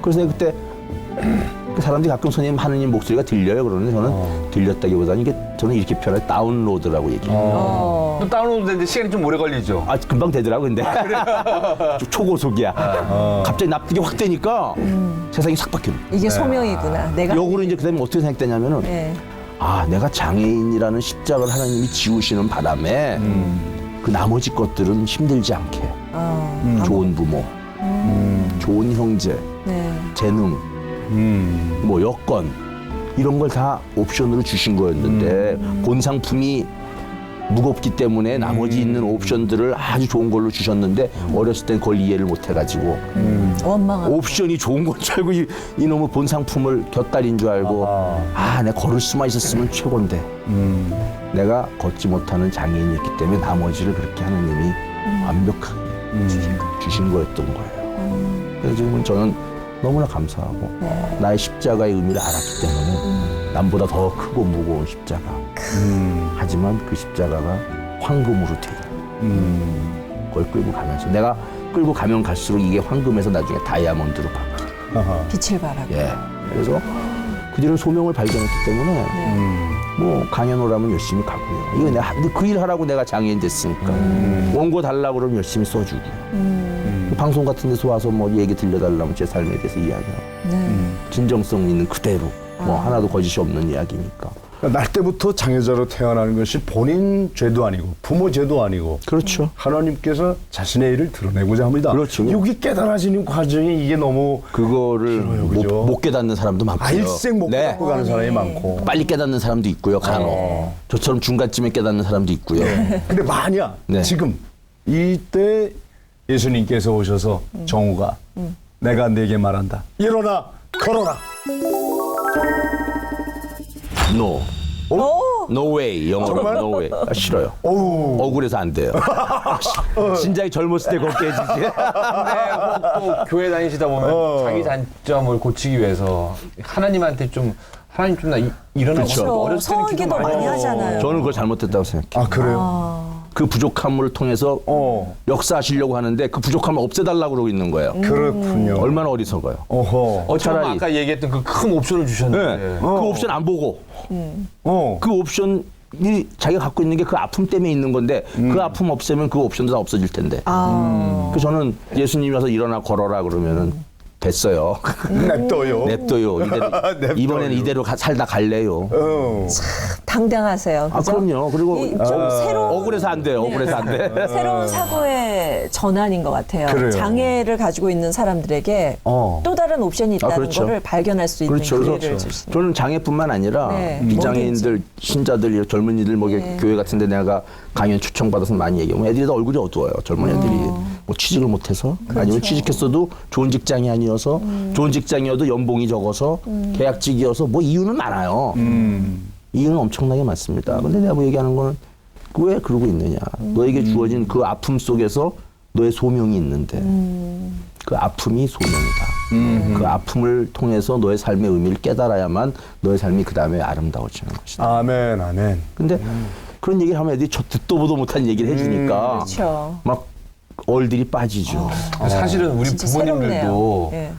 [SPEAKER 7] 그래서 내가 그때 사람들이 가끔 선생님 하느님 목소리가 들려요 그러는데 저는 들렸다기보다는 이게 저는 이렇게 표현해 다운로드라고 얘기해요.
[SPEAKER 3] 또 다운로드 되는데 시간이 좀 오래 걸리죠.
[SPEAKER 7] 금방 되더라고 근데 초고속이야. 갑자기 납득이 확 되니까 세상이 싹 바뀌는 거야.
[SPEAKER 2] 이게 소명이구나. 내가
[SPEAKER 7] 역으로 이제 그다음에 어떻게 생각되냐면은
[SPEAKER 2] 네.
[SPEAKER 7] 내가 장애인이라는 십자가를 하나님이 지우시는 바람에 그 나머지 것들은 힘들지 않게 좋은 부모, 좋은 형제,
[SPEAKER 2] 네.
[SPEAKER 7] 재능, 뭐 여건 이런 걸 다 옵션으로 주신 거였는데 본 상품이 무겁기 때문에 나머지 있는 옵션들을 아주 좋은 걸로 주셨는데 어렸을 땐 그걸 이해를 못 해가지고
[SPEAKER 2] 원망하고
[SPEAKER 7] 옵션이 좋은 건 줄 알고 이놈의 본 상품을 곁다리인 줄 알고 내가 걸을 수만 있었으면 최고인데 내가 걷지 못하는 장애인이었기 때문에 나머지를 그렇게 하나님이 완벽하게 주신 거였던 거예요. 그래서 지금은 저는 너무나 감사하고 나의 십자가의 의미를 알았기 때문에 남보다 더 크고 무거운 십자가 하지만 그 십자가가 황금으로 돼 있는 그걸 끌고 가면서 내가 끌고 가면 갈수록 이게 황금에서 나중에 다이아몬드로 바뀌어
[SPEAKER 2] 빛을 발하고.
[SPEAKER 7] 그래서 그 뒤로 소명을 발견했기 때문에 뭐 강연 오라면 열심히 가고요. 이거 내가 근데 그 일 하라고 내가 장애인 됐으니까 원고 달라고 그러면 열심히 써주고요. 방송 같은 데서 와서 뭐 얘기 들려달라면 제 삶에 대해서 이야기하고 진정성 있는 그대로 뭐 하나도 거짓이 없는 이야기니까.
[SPEAKER 1] 날 때부터 장애자로 태어나는 것이 본인 죄도 아니고 부모 죄도 아니고
[SPEAKER 7] 그렇죠.
[SPEAKER 1] 하나님께서 자신의 일을 드러내고자 합니다.
[SPEAKER 7] 그렇죠.
[SPEAKER 1] 여기 깨달아지는 과정이 이게 너무
[SPEAKER 7] 그거를
[SPEAKER 1] 길어요, 그죠?
[SPEAKER 7] 못 깨닫는 사람도 많고요.
[SPEAKER 1] 일생 못 깨닫고 가는 사람이 많고.
[SPEAKER 7] 빨리 깨닫는 사람도 있고요. 간혹. 저처럼 중간쯤에 깨닫는 사람도 있고요.
[SPEAKER 1] 근데 만약 지금 이때 예수님께서 오셔서 정우가 내가 네게 말한다. 일어나 걸어라.
[SPEAKER 7] No. No way. 영어로
[SPEAKER 1] 정말?
[SPEAKER 7] no way. 아, 싫어요.
[SPEAKER 1] 어우.
[SPEAKER 7] 억울해서 안 돼요. 신장이 젊었을 때 걷게 해주지.
[SPEAKER 3] 근데 또 교회 다니시다 보면 자기 단점을 고치기 위해서 하나님한테 좀 하나님 좀 나 일어나고
[SPEAKER 7] 그렇죠.
[SPEAKER 3] 어렸을 때는 기도
[SPEAKER 2] 서기도 많이 하잖아요.
[SPEAKER 7] 저는 그걸 잘못했다고 생각해요.
[SPEAKER 1] 아, 그래요?
[SPEAKER 7] 그 부족함을 통해서 역사하시려고 하는데 그 부족함을 없애달라고 그러고 있는 거예요.
[SPEAKER 1] 그렇군요.
[SPEAKER 7] 얼마나 어리석어요.
[SPEAKER 1] 어허.
[SPEAKER 3] 어쩌면
[SPEAKER 7] 차라리-
[SPEAKER 3] 아까 얘기했던 그 큰 옵션을 주셨는데
[SPEAKER 7] 네. 그 옵션 안 보고
[SPEAKER 1] 어.
[SPEAKER 7] 그 옵션이 자기가 갖고 있는 게 그 아픔 때문에 있는 건데 그 아픔 없애면 그 옵션도 다 없어질 텐데. 그 저는 예수님이 와서 일어나 걸어라 그러면은 됐어요.
[SPEAKER 1] 냅둬요.
[SPEAKER 7] 냅둬요.
[SPEAKER 1] 냅둬요.
[SPEAKER 7] 이번에는 이대로 살다 갈래요.
[SPEAKER 2] 당당하세요.
[SPEAKER 7] 아,
[SPEAKER 2] 그죠?
[SPEAKER 7] 그럼요. 그리고
[SPEAKER 2] 좀 새로운
[SPEAKER 7] 억울해서 안 돼요. 억울해서 안 돼.
[SPEAKER 2] 새로운 사고의 전환인 것 같아요.
[SPEAKER 1] 그래요.
[SPEAKER 2] 장애를 가지고 있는 사람들에게 또 다른 옵션이 있다는
[SPEAKER 7] 그렇죠.
[SPEAKER 2] 거를 발견할 수 있는
[SPEAKER 7] 그렇죠.
[SPEAKER 2] 기회를
[SPEAKER 7] 그래서
[SPEAKER 2] 줄 수 있는.
[SPEAKER 7] 저는 장애뿐만 아니라
[SPEAKER 2] 네,
[SPEAKER 7] 비장애인들, 신자들, 젊은이들 뭐 교회 같은데 내가 강연 초청받아서 많이 얘기하면 애들이 다 얼굴이 어두워요. 젊은 애들이 뭐 취직을 못해서 아니면 취직했어도 좋은 직장이 아니어서 좋은 직장이어도 연봉이 적어서 계약직이어서 뭐 이유는 많아요. 이유는 엄청나게 많습니다. 근데 내가 뭐 얘기하는 거는 왜 그러고 있느냐. 너에게 주어진 그 아픔 속에서 너의 소명이 있는데 그 아픔이 소명이다. 그 아픔을 통해서 너의 삶의 의미를 깨달아야만 너의 삶이 그 다음에 아름다워지는 것이다.
[SPEAKER 1] 아멘, 아멘.
[SPEAKER 7] 근데 그런 얘기를 하면 애들이 저 듣도 보도 못한 얘기를 해주니까
[SPEAKER 2] 그렇죠.
[SPEAKER 7] 막 얼들이 빠지죠.
[SPEAKER 3] 사실은 우리
[SPEAKER 2] 진짜
[SPEAKER 3] 부모님들도
[SPEAKER 2] 새롭네요. 예.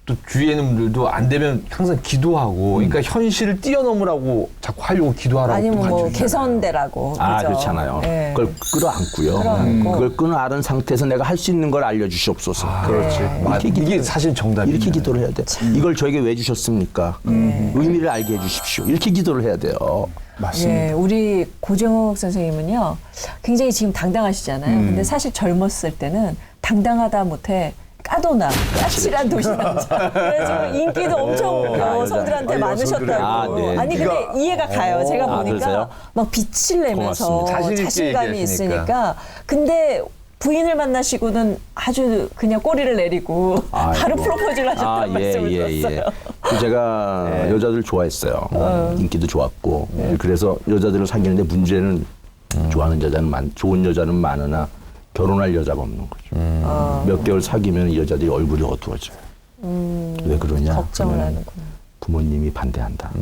[SPEAKER 3] 또 주위에 있는 분들도 안 되면 항상 기도하고 그러니까 현실을 뛰어넘으라고 자꾸 하려고 기도하라고
[SPEAKER 2] 아니면 뭐
[SPEAKER 3] 가르쳐주잖아요.
[SPEAKER 2] 개선되라고.
[SPEAKER 7] 아,
[SPEAKER 2] 그죠?
[SPEAKER 7] 그렇잖아요.
[SPEAKER 2] 예.
[SPEAKER 7] 그걸 끌어안고요.
[SPEAKER 2] 끌어안고.
[SPEAKER 7] 그걸 끌어안은 상태에서 내가 할 수 있는 걸 알려주시옵소서.
[SPEAKER 3] 그렇지.
[SPEAKER 7] 이렇게
[SPEAKER 3] 이게 사실 정답이에요.
[SPEAKER 7] 이렇게 기도를 해야 돼. 이걸 저에게 왜 주셨습니까? 의미를 알게 해주십시오. 이렇게 기도를 해야 돼요.
[SPEAKER 1] 맞습니다.
[SPEAKER 2] 예, 우리 고정욱 선생님은요, 굉장히 지금 당당하시잖아요. 근데 사실 젊었을 때는 당당하다 못해 까도나, 까칠한 도시 남자. 그래서 인기도 엄청 여성들한테
[SPEAKER 1] 아니,
[SPEAKER 2] 많으셨다고.
[SPEAKER 1] 여성들의-
[SPEAKER 7] 아, 네.
[SPEAKER 2] 아니, 근데 이해가 가요. 제가
[SPEAKER 7] 아,
[SPEAKER 2] 보니까
[SPEAKER 7] 그러세요?
[SPEAKER 2] 막 빛을 내면서
[SPEAKER 7] 고맙습니다.
[SPEAKER 3] 자신 있게
[SPEAKER 2] 자신감이
[SPEAKER 3] 얘기하시니까.
[SPEAKER 2] 있으니까. 근데 부인을 만나시고는 아주 그냥 꼬리를 내리고 바로
[SPEAKER 7] 아이고.
[SPEAKER 2] 프로포즈를 하셨다는 말씀을 들었어요.
[SPEAKER 7] 그 제가 여자들 좋아했어요. 인기도 좋았고. 그래서 여자들을 사귀는데 문제는 좋아하는 여자는 좋은 여자는 많으나 결혼할 여자가 없는 거죠. 몇 개월 사귀면 이 여자들이 얼굴이 어두워져요. 왜 그러냐?
[SPEAKER 2] 걱정을
[SPEAKER 7] 그러면
[SPEAKER 2] 하는구나.
[SPEAKER 7] 부모님이 반대한다.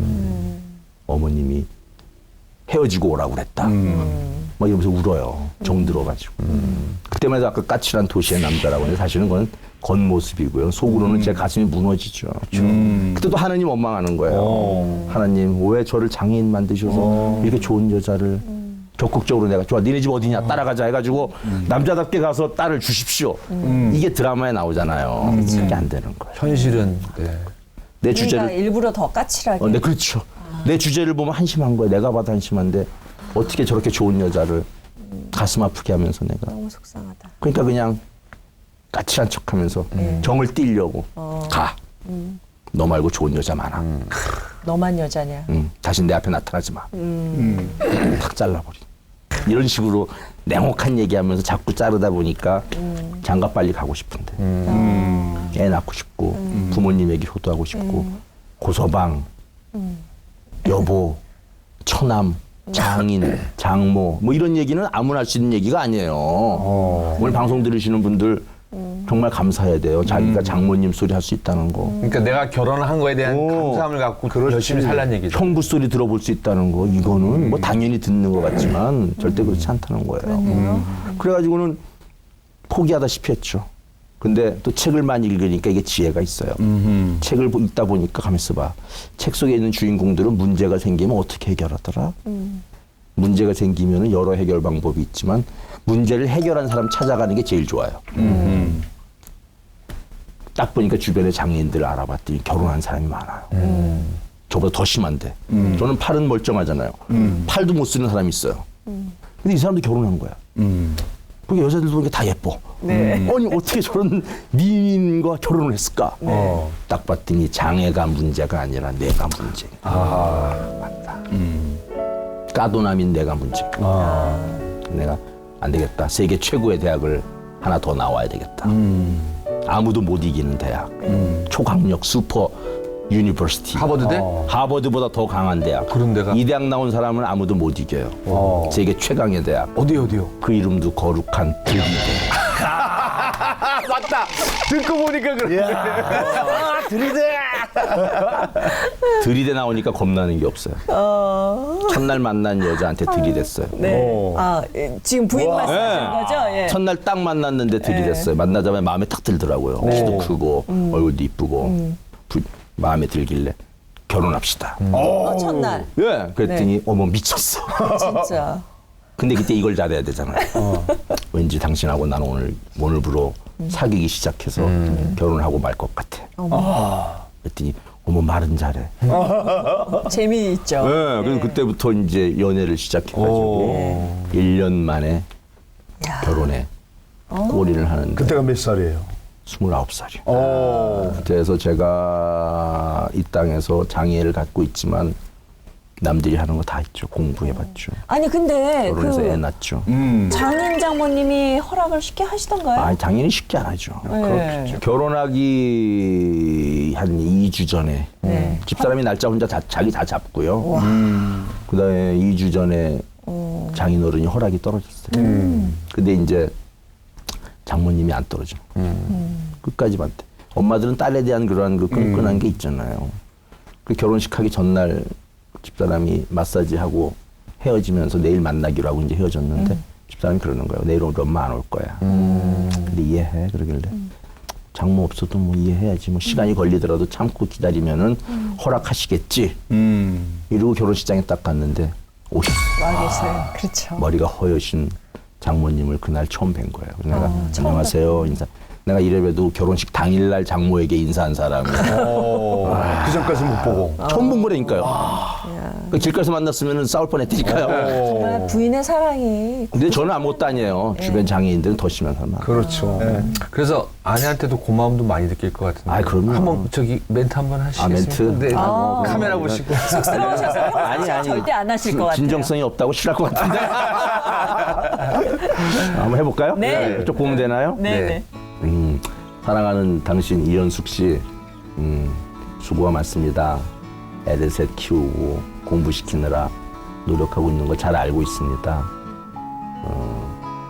[SPEAKER 7] 어머님이 헤어지고 오라고 그랬다. 막 이러면서 울어요. 정들어가지고. 그때만 해도 아까 까칠한 도시의 남자라고 하는데 사실은 그건 겉모습이고요. 속으로는 제 가슴이 무너지죠. 그때도 하나님 원망하는 거예요. 하나님 왜 저를 장애인 만드셔서 이렇게 좋은 여자를 적극적으로 내가 좋아 니네 집 어디냐 따라가자 해가지고 남자답게 가서 딸을 주십시오. 이게 드라마에 나오잖아요. 그게 안 되는 거예요.
[SPEAKER 3] 현실은 네.
[SPEAKER 7] 내
[SPEAKER 2] 그러니까
[SPEAKER 7] 주제를
[SPEAKER 2] 일부러 더 까칠하게.
[SPEAKER 7] 네, 그렇죠. 내 주제를 보면 한심한 거야. 내가 봐도 한심한데 어떻게 저렇게 좋은 여자를 가슴 아프게 하면서 내가.
[SPEAKER 2] 너무 속상하다.
[SPEAKER 7] 그러니까 그냥 까칠한 척하면서 정을 띠려고 가. 너 말고 좋은 여자 많아.
[SPEAKER 2] 너만 여자냐.
[SPEAKER 7] 다시 내 앞에 나타나지 마. 탁 잘라버리. 이런 식으로 냉혹한 얘기하면서 자꾸 자르다 보니까 장가 빨리 가고 싶은데 애 낳고 싶고 부모님에게 효도하고 싶고 고서방 여보 처남 장인 장모 뭐 이런 얘기는 아무나 할 수 있는 얘기가 아니에요. 오늘 방송 들으시는 분들 정말 감사해야 돼요. 자기가 장모님 소리 할 수 있다는 거.
[SPEAKER 3] 그러니까 내가 결혼을 한 거에 대한 감사함을 갖고 열심히 살란 얘기죠.
[SPEAKER 7] 형부 소리 들어볼 수 있다는 거 이거는 뭐 당연히 듣는 것 같지만 절대 그렇지 않다는 거예요. 그래가지고는 포기하다시피 했죠. 근데 또 책을 많이 읽으니까 이게 지혜가 있어요. 책을 읽다 보니까 가만 있어봐. 책 속에 있는 주인공들은 문제가 생기면 어떻게 해결하더라? 문제가 생기면 여러 해결 방법이 있지만 문제를 해결한 사람 찾아가는 게 제일 좋아요. 딱 보니까 주변에 장애인들을 알아봤더니 결혼한 사람이 많아요. 저보다 더 심한데. 저는 팔은 멀쩡하잖아요. 팔도 못 쓰는 사람이 있어요. 근데 이 사람도 결혼한 거야. 그게 여자들도 보니까 다 예뻐. 아니 어떻게 저런 미인과 결혼을 했을까? 딱 봤더니 장애가 문제가 아니라 내가 문제. 맞다. 까도남인 내가 문제. 내가 안 되겠다. 세계 최고의 대학을 하나 더 나와야 되겠다. 아무도 못 이기는 대학. 초강력 슈퍼 유니버시티.
[SPEAKER 3] 하버드대?
[SPEAKER 7] 하버드보다 더 강한 대학.
[SPEAKER 3] 그런 데가?
[SPEAKER 7] 이 대학 나온 사람은 아무도 못 이겨요. 세계 최강의 대학.
[SPEAKER 3] 어디요?
[SPEAKER 7] 그 이름도 거룩한 들이대.
[SPEAKER 3] 맞다. 듣고 보니까 그래.
[SPEAKER 7] 들이대 나오니까 겁나는 게 없어요. 첫날 만난 여자한테 들이댔어요.
[SPEAKER 2] 네. 아, 지금 부인 말씀하시는 거죠? 예.
[SPEAKER 7] 첫날 딱 만났는데 들이댔어요. 만나자마자 마음에 탁 들더라고요. 키도 크고 얼굴도 이쁘고 마음에 들길래 결혼합시다.
[SPEAKER 2] 첫날.
[SPEAKER 7] 예, 그랬더니 어머 미쳤어.
[SPEAKER 2] 진짜.
[SPEAKER 7] 근데 그때 이걸 잘해야 되잖아요. 왠지 당신하고 나는 오늘부로 사귀기 시작해서 결혼하고 말 것 같아. 그랬더니 어머 말은 잘해.
[SPEAKER 2] 재미있죠.
[SPEAKER 7] 네, 그래서 그때부터 이제 연애를 시작해가지고 1년 만에 결혼에 꼬리를 하는데
[SPEAKER 1] 그때가 몇 살이에요?
[SPEAKER 7] 29살이요. 그래서 제가 이 땅에서 장애를 갖고 있지만 남들이 하는 거 다 했죠. 공부해봤죠.
[SPEAKER 2] 아니 근데
[SPEAKER 7] 결혼해서 애 낳죠.
[SPEAKER 2] 장인 장모님이 허락을 쉽게 하시던가요?
[SPEAKER 7] 아, 당연히 쉽지 안 하죠.
[SPEAKER 2] 네.
[SPEAKER 7] 그렇죠. 결혼하기 한 2주 전에 집사람이 날짜 혼자 자기 다 잡고요. 그다음에 2주 전에 장인어른이 허락이 떨어졌어요. 근데 이제 장모님이 안 떨어져. 끝까지 반대. 엄마들은 딸에 대한 그러한 그 끈끈한 게 있잖아요. 그 결혼식 하기 전날 집사람이 마사지하고 헤어지면서 내일 만나기로 하고 이제 헤어졌는데 집사람이 그러는 거예요. 내일 오늘 엄마 안 올 거야. 근데 이해해 그러길래 장모 없어도 뭐 이해해야지. 뭐 시간이 걸리더라도 참고 기다리면은 허락하시겠지. 이러고 결혼식장에 딱 갔는데 오셨어요.
[SPEAKER 2] 와 계세요. 그렇죠.
[SPEAKER 7] 머리가 허여신 장모님을 그날 처음 뵌 거예요. 그래서 내가 안녕하세요 인사. 내가 이래봬도 결혼식 당일날 장모에게 인사한 사람이에요.
[SPEAKER 1] 그 전까지 못 보고.
[SPEAKER 7] 처음 본 거라니까요. 그러니까 길가에서 만났으면 싸울 뻔했으니까요.
[SPEAKER 2] 정말 부인의 사랑이.
[SPEAKER 7] 근데 저는 아무것도 아니에요. 주변 장애인들은 더 심한 사람.
[SPEAKER 1] 그렇죠.
[SPEAKER 3] 그래서 아내한테도 고마움도 많이 느낄 것 같은데.
[SPEAKER 7] 아, 그럼요.
[SPEAKER 3] 한번 저기 멘트 한번 하시겠습니까?
[SPEAKER 7] 멘트?
[SPEAKER 3] 네. 카메라 보시고.
[SPEAKER 2] 쑥스러우셔서
[SPEAKER 7] 아니.
[SPEAKER 2] 절대 안 하실 것 같아요.
[SPEAKER 7] 진정성이 없다고 싫어할 것 같은데. 한번 해볼까요?
[SPEAKER 2] 네.
[SPEAKER 7] 이쪽 보면 되나요?
[SPEAKER 2] 네네.
[SPEAKER 7] 사랑하는 당신 이현숙 씨, 수고가 많습니다. 애들 셋 키우고 공부시키느라 노력하고 있는 거 잘 알고 있습니다.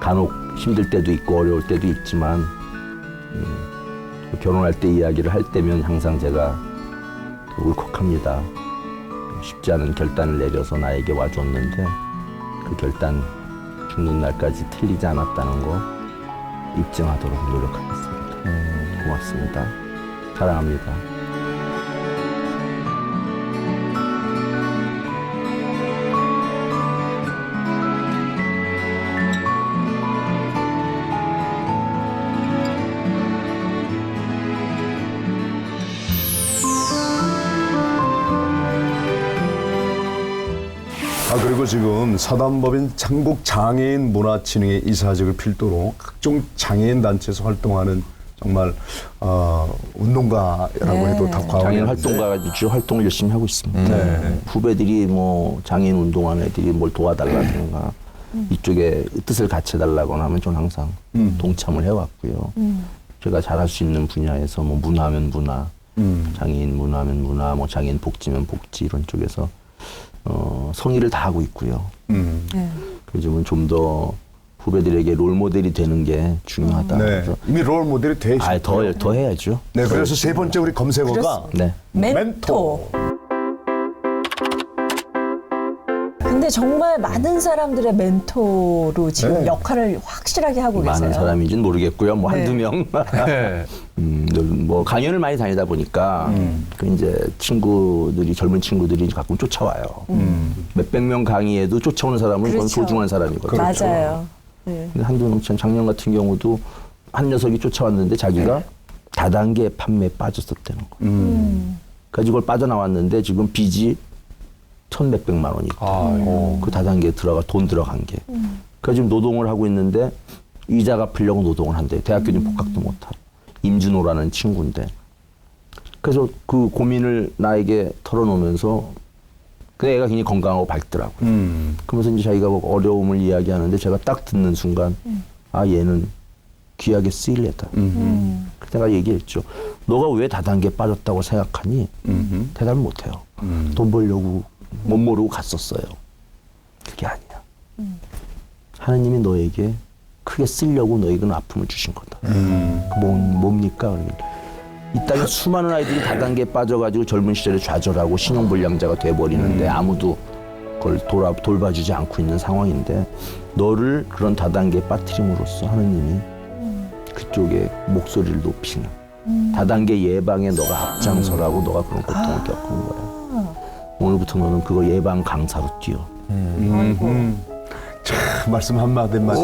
[SPEAKER 7] 간혹 힘들 때도 있고 어려울 때도 있지만 결혼할 때 이야기를 할 때면 항상 제가 울컥합니다. 쉽지 않은 결단을 내려서 나에게 와줬는데 그 결단 죽는 날까지 틀리지 않았다는 거 입증하도록 노력하겠습니다. 고맙습니다. 사랑합니다.
[SPEAKER 1] 그리고 지금 사단법인 창국장애인 문화진흥회 이사직을 필두로 각종 장애인 단체에서 활동하는 정말 운동가라고 해도 다 과언이
[SPEAKER 7] 장애인
[SPEAKER 1] 아닌데.
[SPEAKER 7] 활동가 주 활동을 열심히 하고 있습니다. 후배들이 뭐 장애인 운동하는 애들이 뭘 도와달라든가 이쪽에 뜻을 같이 해달라거나 하면 저는 항상 동참을 해왔고요. 제가 잘할 수 있는 분야에서 뭐 문화면 문화, 장애인 문화면 문화, 뭐 장애인 복지면 복지 이런 쪽에서 성의를 다하고 있고요. 그래서 좀 더 후배들에게 롤 모델이 되는 게 중요하다.
[SPEAKER 1] 네.
[SPEAKER 7] 그래서
[SPEAKER 1] 이미 롤 모델이 되시죠.
[SPEAKER 7] 더 해야죠.
[SPEAKER 1] 네, 그래서 세 번째 우리 검색어가
[SPEAKER 7] 네.
[SPEAKER 2] 멘토. 근데 정말 많은 사람들의 멘토로 지금 역할을 확실하게 하고 계세요.
[SPEAKER 7] 많은 사람인지는 모르겠고요. 뭐 한두 명.
[SPEAKER 3] 네.
[SPEAKER 7] 뭐 강연을 많이 다니다 보니까 그 이제 친구들이 젊은 친구들이 가끔 쫓아와요. 몇백 명 강의에도 쫓아오는 사람은 그건
[SPEAKER 2] 그렇죠.
[SPEAKER 7] 소중한 사람이거든요.
[SPEAKER 2] 맞아요. 네.
[SPEAKER 7] 근데 한두 명 작년 같은 경우도 한 녀석이 쫓아왔는데 자기가 다단계 판매에 빠졌었다는 거예요. 그래서 그걸 빠져나왔는데 지금 빚이 1,100만 원이 있다. 그 다단계에 돈 들어간 게. 그래서 지금 노동을 하고 있는데 이자 갚으려고 노동을 한대요. 대학교는 복학도 못하고. 임준호라는 친구인데. 그래서 그 고민을 나에게 털어놓으면서 그 애가 굉장히 건강하고 밝더라고요. 그러면서 이제 자기가 뭐 어려움을 이야기하는데 제가 딱 듣는 순간 아 얘는 귀하게 쓰일 애다. 그때 내가 얘기했죠. 너가 왜 다단계에 빠졌다고 생각하니? 대답을 못해요. 돈 벌려고 못 모르고 갔었어요. 그게 아니야. 하느님이 너에게 크게 쓰려고 너에게는 아픔을 주신 거다. 뭡니까? 이 땅에 수많은 아이들이 다단계에 빠져가지고 젊은 시절에 좌절하고 신용불량자가 돼버리는데 아무도 그걸 돌봐주지 않고 있는 상황인데 너를 그런 다단계에 빠뜨림으로써 하느님이 그쪽에 목소리를 높이는 다단계 예방에 너가 앞장서라고 너가 그런 고통을 겪는 거야. 오늘부터 너는 그거 예방 강사로 뛰어.
[SPEAKER 1] 참 말씀 한마디만.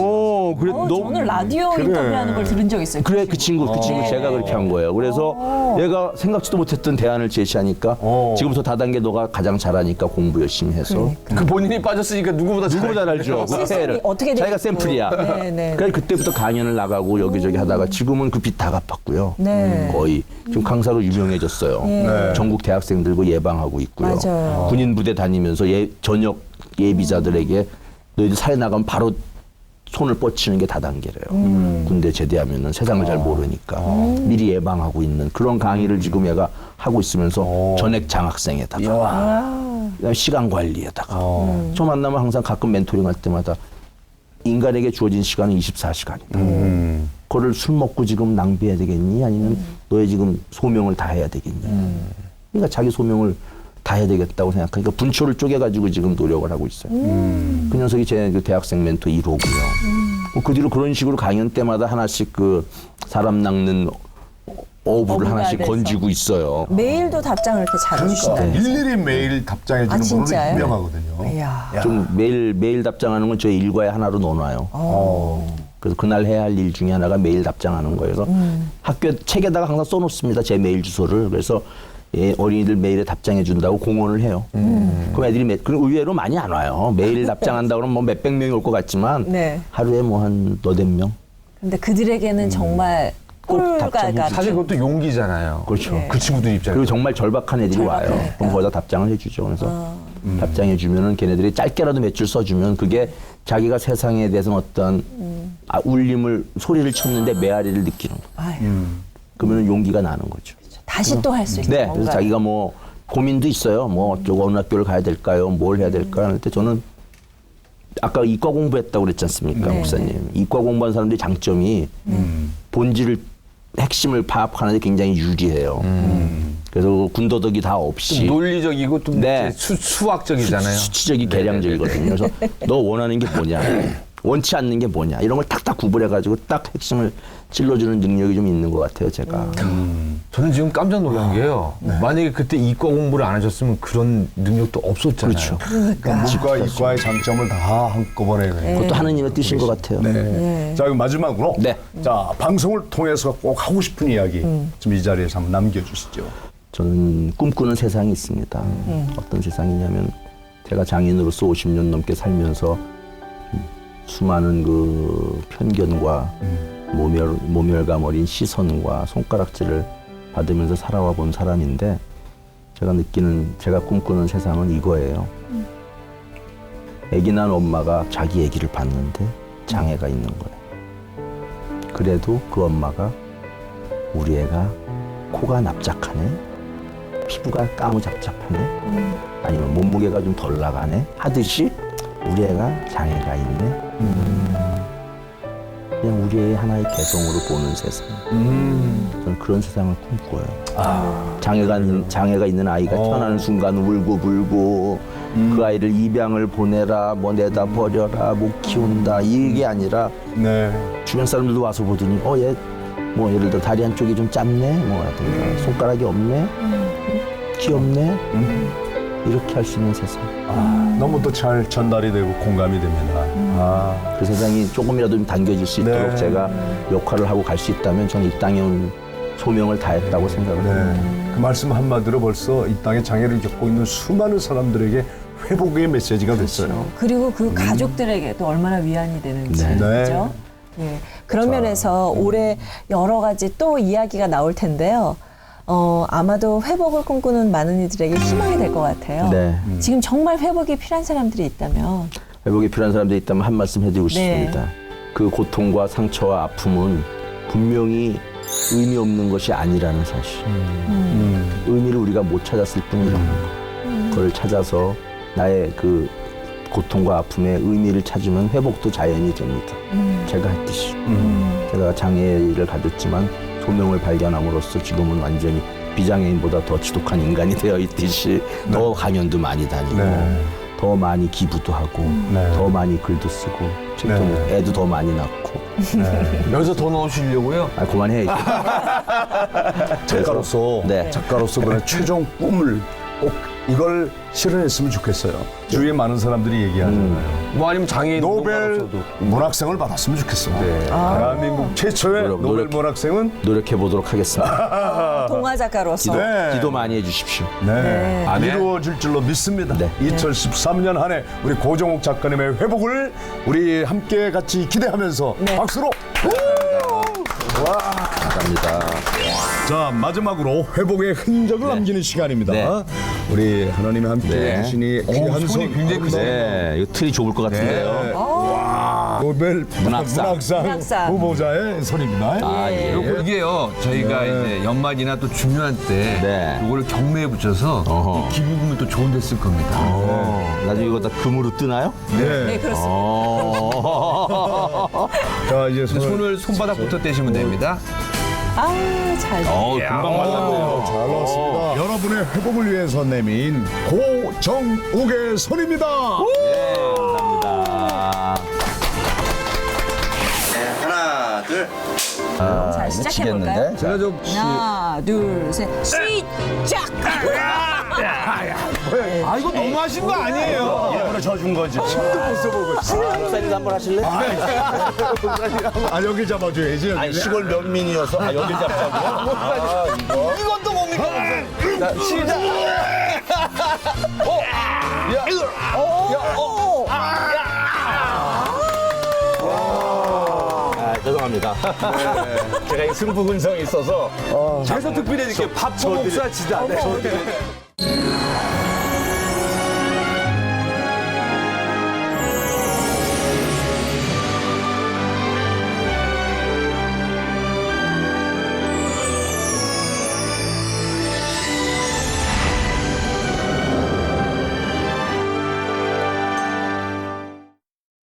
[SPEAKER 7] 그래
[SPEAKER 2] 저는 라디오 인터뷰하는 걸 들은 적 있어요.
[SPEAKER 7] 그래 그 친구 제가 그렇게 한 거예요. 그래서 얘가 생각지도 못했던 대안을 제시하니까 지금부터 다단계 너가 가장 잘하니까 공부 열심히 해서
[SPEAKER 3] 그 본인이 빠졌으니까 누구보다
[SPEAKER 7] 잘 알죠. 그
[SPEAKER 2] 스스로 어떻게
[SPEAKER 7] 자기가
[SPEAKER 2] 됐고.
[SPEAKER 7] 샘플이야.
[SPEAKER 2] 네.
[SPEAKER 7] 그래서 그때부터 강연을 나가고 여기저기 하다가 지금은 그 빚 다 갚았고요.
[SPEAKER 2] 네.
[SPEAKER 7] 거의 지금 강사로 유명해졌어요. 전국 대학생들 그 예방하고 있고요.
[SPEAKER 2] 맞아요.
[SPEAKER 7] 군인 부대 다니면서 전역 예비자들에게 너희들 사회 나가면 바로 손을 뻗치는 게 다단계래요. 군대 제대하면은 세상을 잘 모르니까 미리 예방하고 있는 그런 강의를 지금 얘가 하고 있으면서 전액 장학생에다가 시간 관리에다가 저 만나면 항상 가끔 멘토링 할 때마다 인간에게 주어진 시간은 24시간이다. 그거를 술 먹고 지금 낭비해야 되겠니? 아니면 너의 지금 소명을 다해야 되겠니? 그러니까 자기 소명을 다해야 되겠다고 생각하니까 분초를 쪼개가지고 지금 노력을 하고 있어요. 그 녀석이 제 대학생 멘토 1호고요. 그 뒤로 그런 식으로 강연 때마다 하나씩 그 사람 낚는 어부를 하나씩
[SPEAKER 2] 돼서.
[SPEAKER 7] 건지고 있어요.
[SPEAKER 2] 메일도 답장을 이렇게 잘해주시나요?
[SPEAKER 1] 일일이 매일 답장해 주는 분으로
[SPEAKER 2] 진짜요?
[SPEAKER 1] 유명하거든요.
[SPEAKER 2] 이야.
[SPEAKER 7] 좀 매일 답장하는 건 저희 일과에 하나로 넣어놔요. 그래서 그날 해야 할 일 중에 하나가 메일 답장하는 거예요. 그래서 학교 책에다가 항상 써놓습니다. 제 메일 주소를. 그래서 어린이들 메일에 답장해 준다고 공언을 해요. 그럼 애들이 그럼 의외로 많이 안 와요. 메일 답장한다 그러면 뭐 몇백 명이 올 것 같지만
[SPEAKER 2] 네.
[SPEAKER 7] 하루에 뭐 한 너댓 명.
[SPEAKER 2] 근데 그들에게는 정말 꿀가가
[SPEAKER 3] 사실 그것도 용기잖아요.
[SPEAKER 7] 그렇죠.
[SPEAKER 2] 네.
[SPEAKER 3] 그 친구들 입장에서.
[SPEAKER 7] 그리고 정말 절박한 애들이 와요.
[SPEAKER 2] 절박하니까.
[SPEAKER 7] 그럼 거기다 답장을 해주죠. 그래서 답장해 주면은 걔네들이 짧게라도 몇 줄 써주면 그게 자기가 세상에 대해서 어떤 울림을 소리를 쳤는데 메아리를 느끼는 거예요.
[SPEAKER 2] 아유,
[SPEAKER 7] 그러면 용기가 나는 거죠.
[SPEAKER 2] 다시 또 할 수 있는
[SPEAKER 7] 네,
[SPEAKER 2] 뭔가.
[SPEAKER 7] 그래서 자기가 뭐 고민도 있어요. 뭐 어쩌고 어느 학교를 가야 될까요? 뭘 해야 될까요? 할 때 저는 아까 이과 공부했다고 그랬지 않습니까,
[SPEAKER 2] 네.
[SPEAKER 7] 목사님? 이과 공부한 사람들의 장점이 본질을 핵심을 파악하는 데 굉장히 유리해요. 그래서 군더더기 다 없이
[SPEAKER 3] 논리적이고 또
[SPEAKER 7] 네.
[SPEAKER 3] 수학적이잖아요.
[SPEAKER 7] 수치적이 계량적이거든요. 그래서 너 원하는 게 뭐냐, 원치 않는 게 뭐냐 이런 걸 탁탁 구분해가지고 딱 핵심을 찔러주는 능력이 좀 있는 것 같아요, 제가.
[SPEAKER 3] 저는 지금 깜짝 놀란 게요. 만약에 그때 이과 공부를 안 하셨으면 그런 능력도 없었잖아요.
[SPEAKER 7] 그렇죠.
[SPEAKER 1] 그러니까 문과, 이과의 장점을 다 한꺼번에.
[SPEAKER 7] 그것도 하느님의 뜻인 것 같아요.
[SPEAKER 1] 네. 자, 그럼 마지막으로.
[SPEAKER 7] 네.
[SPEAKER 1] 자, 방송을 통해서 꼭 하고 싶은 이야기 좀 이 자리에서 한번 남겨주시죠.
[SPEAKER 7] 저는 꿈꾸는 세상이 있습니다. 어떤 세상이냐면 제가 장인으로서 50년 넘게 살면서 수많은 그 편견과 모멸감 어린 시선과 손가락질을 받으면서 살아와 본 사람인데 제가 꿈꾸는 세상은 이거예요. 아기 난 엄마가 자기 아기를 봤는데 장애가 있는 거예요. 그래도 그 엄마가 우리 애가 코가 납작하네, 피부가 까무잡잡하네, 아니면 몸무게가 좀 덜 나가네 하듯이 우리 애가 장애가 있네. 그냥 우리 애의 하나의 개성으로 보는 세상. 저는 그런 세상을 꿈꿔요. 장애가 있는 아이가 태어나는 순간 울고 불고 그 아이를 입양을 보내라, 뭐 내다 버려라, 못 키운다 이게 아니라
[SPEAKER 1] 네.
[SPEAKER 7] 주변 사람들도 와서 보더니 얘 뭐 예를 들어 다리 한쪽이 좀 짧네, 뭐라든가 손가락이 없네, 귀엽네, 이렇게 할 수 있는 세상.
[SPEAKER 1] 너무 또 잘 전달이 되고 공감이 됩니다.
[SPEAKER 7] 그 세상이 조금이라도 좀 당겨질 수 있도록
[SPEAKER 1] 네.
[SPEAKER 7] 제가 역할을 하고 갈 수 있다면 저는 이 땅에 온 소명을 다했다고 생각을 합니다.
[SPEAKER 1] 네. 그 말씀 한마디로 벌써 이 땅에 장애를 겪고 있는 수많은 사람들에게 회복의 메시지가 됐어요.
[SPEAKER 2] 그리고 그 가족들에게도 얼마나 위안이 되는지.
[SPEAKER 7] 네.
[SPEAKER 2] 그렇죠? 예. 그런 면에서 올해 여러 가지 또 이야기가 나올 텐데요. 아마도 회복을 꿈꾸는 많은 이들에게 희망이 될 것 같아요.
[SPEAKER 7] 네.
[SPEAKER 2] 지금 정말 회복이 필요한 사람들이 있다면
[SPEAKER 7] 회복이 필요한 사람들이 있다면 한 말씀 해드리고
[SPEAKER 2] 네.
[SPEAKER 7] 싶습니다. 그 고통과 상처와 아픔은 분명히 의미 없는 것이 아니라는 사실. 의미를 우리가 못 찾았을 뿐이라는 거. 그걸 찾아서 나의 그 고통과 아픔의 의미를 찾으면 회복도 자연이 됩니다. 제가 했듯이. 제가 장애를 가졌지만 소명을 발견함으로써 지금은 완전히 비장애인보다 더 지독한 인간이 되어 있듯이 더 강연도 많이 다니고 더 많이 기부도 하고 더 많이 글도 쓰고 책도 애도 더 많이 낳고
[SPEAKER 3] 여기서 더 넣으시려고요?
[SPEAKER 7] 아 그만해 이제.
[SPEAKER 1] 작가로서
[SPEAKER 7] 네.
[SPEAKER 1] 작가로서 그런 최종 꿈을 꼭 이걸 실현했으면 좋겠어요. 주위에 많은 사람들이 얘기하잖아요.
[SPEAKER 3] 뭐 아니면 장애인
[SPEAKER 1] 노벨 문학상을 받았으면 좋겠어. 대한민국 최초의 노벨 문학상은
[SPEAKER 7] 노력해 보도록 하겠습니다.
[SPEAKER 2] 동화 작가로서.
[SPEAKER 7] 기도 많이 해주십시오.
[SPEAKER 1] 네.
[SPEAKER 3] 아멘.
[SPEAKER 1] 이루어질 줄로 믿습니다.
[SPEAKER 7] 네.
[SPEAKER 1] 2013년 한 해 우리 고정욱 작가님의 회복을 우리 함께 같이 기대하면서 박수로.
[SPEAKER 7] 감사합니다.
[SPEAKER 1] 자, 마지막으로 회복의 흔적을 남기는 시간입니다.
[SPEAKER 7] 네.
[SPEAKER 1] 우리 하나님이 함께
[SPEAKER 7] 네.
[SPEAKER 1] 하시니 귀한
[SPEAKER 3] 손이 굉장히 크세요.
[SPEAKER 7] 네, 이거 틀이 좁을 것 같은데요.
[SPEAKER 1] 와, 노벨
[SPEAKER 7] 문학상.
[SPEAKER 2] 문학상.
[SPEAKER 1] 후보자의 손입니다.
[SPEAKER 7] 아, 예.
[SPEAKER 3] 요거 이게요. 저희가 이제 연말이나 또 중요한 때
[SPEAKER 7] 네.
[SPEAKER 3] 요거를 경매에 붙여서
[SPEAKER 7] 어허.
[SPEAKER 3] 이 기부금을 또 좋은 데 쓸 겁니다.
[SPEAKER 7] 나중에 이거 다 금으로 뜨나요?
[SPEAKER 2] 네, 그렇습니다.
[SPEAKER 1] 자, 이제
[SPEAKER 3] 손을 손바닥부터 떼시면 됩니다.
[SPEAKER 2] 아, 잘 돼.
[SPEAKER 7] 금방 말랐네요.
[SPEAKER 1] 잘 나왔습니다. 여러분의 회복을 위해서 내민 고정욱의 손입니다.
[SPEAKER 7] 감사합니다.
[SPEAKER 11] 하나, 둘.
[SPEAKER 2] 자, 시작해볼까요?
[SPEAKER 3] 제가 좀
[SPEAKER 2] 하나, 둘, 셋, 시작!
[SPEAKER 6] 아 이거 너무 하신 거 아니에요?
[SPEAKER 1] 일부러 져준 거지. 힘도 못 써보고.
[SPEAKER 7] 목사님도 한번 하실래?
[SPEAKER 1] 아, 여기 잡아줘야지.
[SPEAKER 7] 아니 시골 면민이어서 아, 여기 잡자고.
[SPEAKER 6] 이건 또 뭡니까? 자, 시작.
[SPEAKER 7] 아, 죄송합니다. 제가 이 승부 근성이 있어서
[SPEAKER 3] 계속 특별히 이렇게 밥 목사 지다.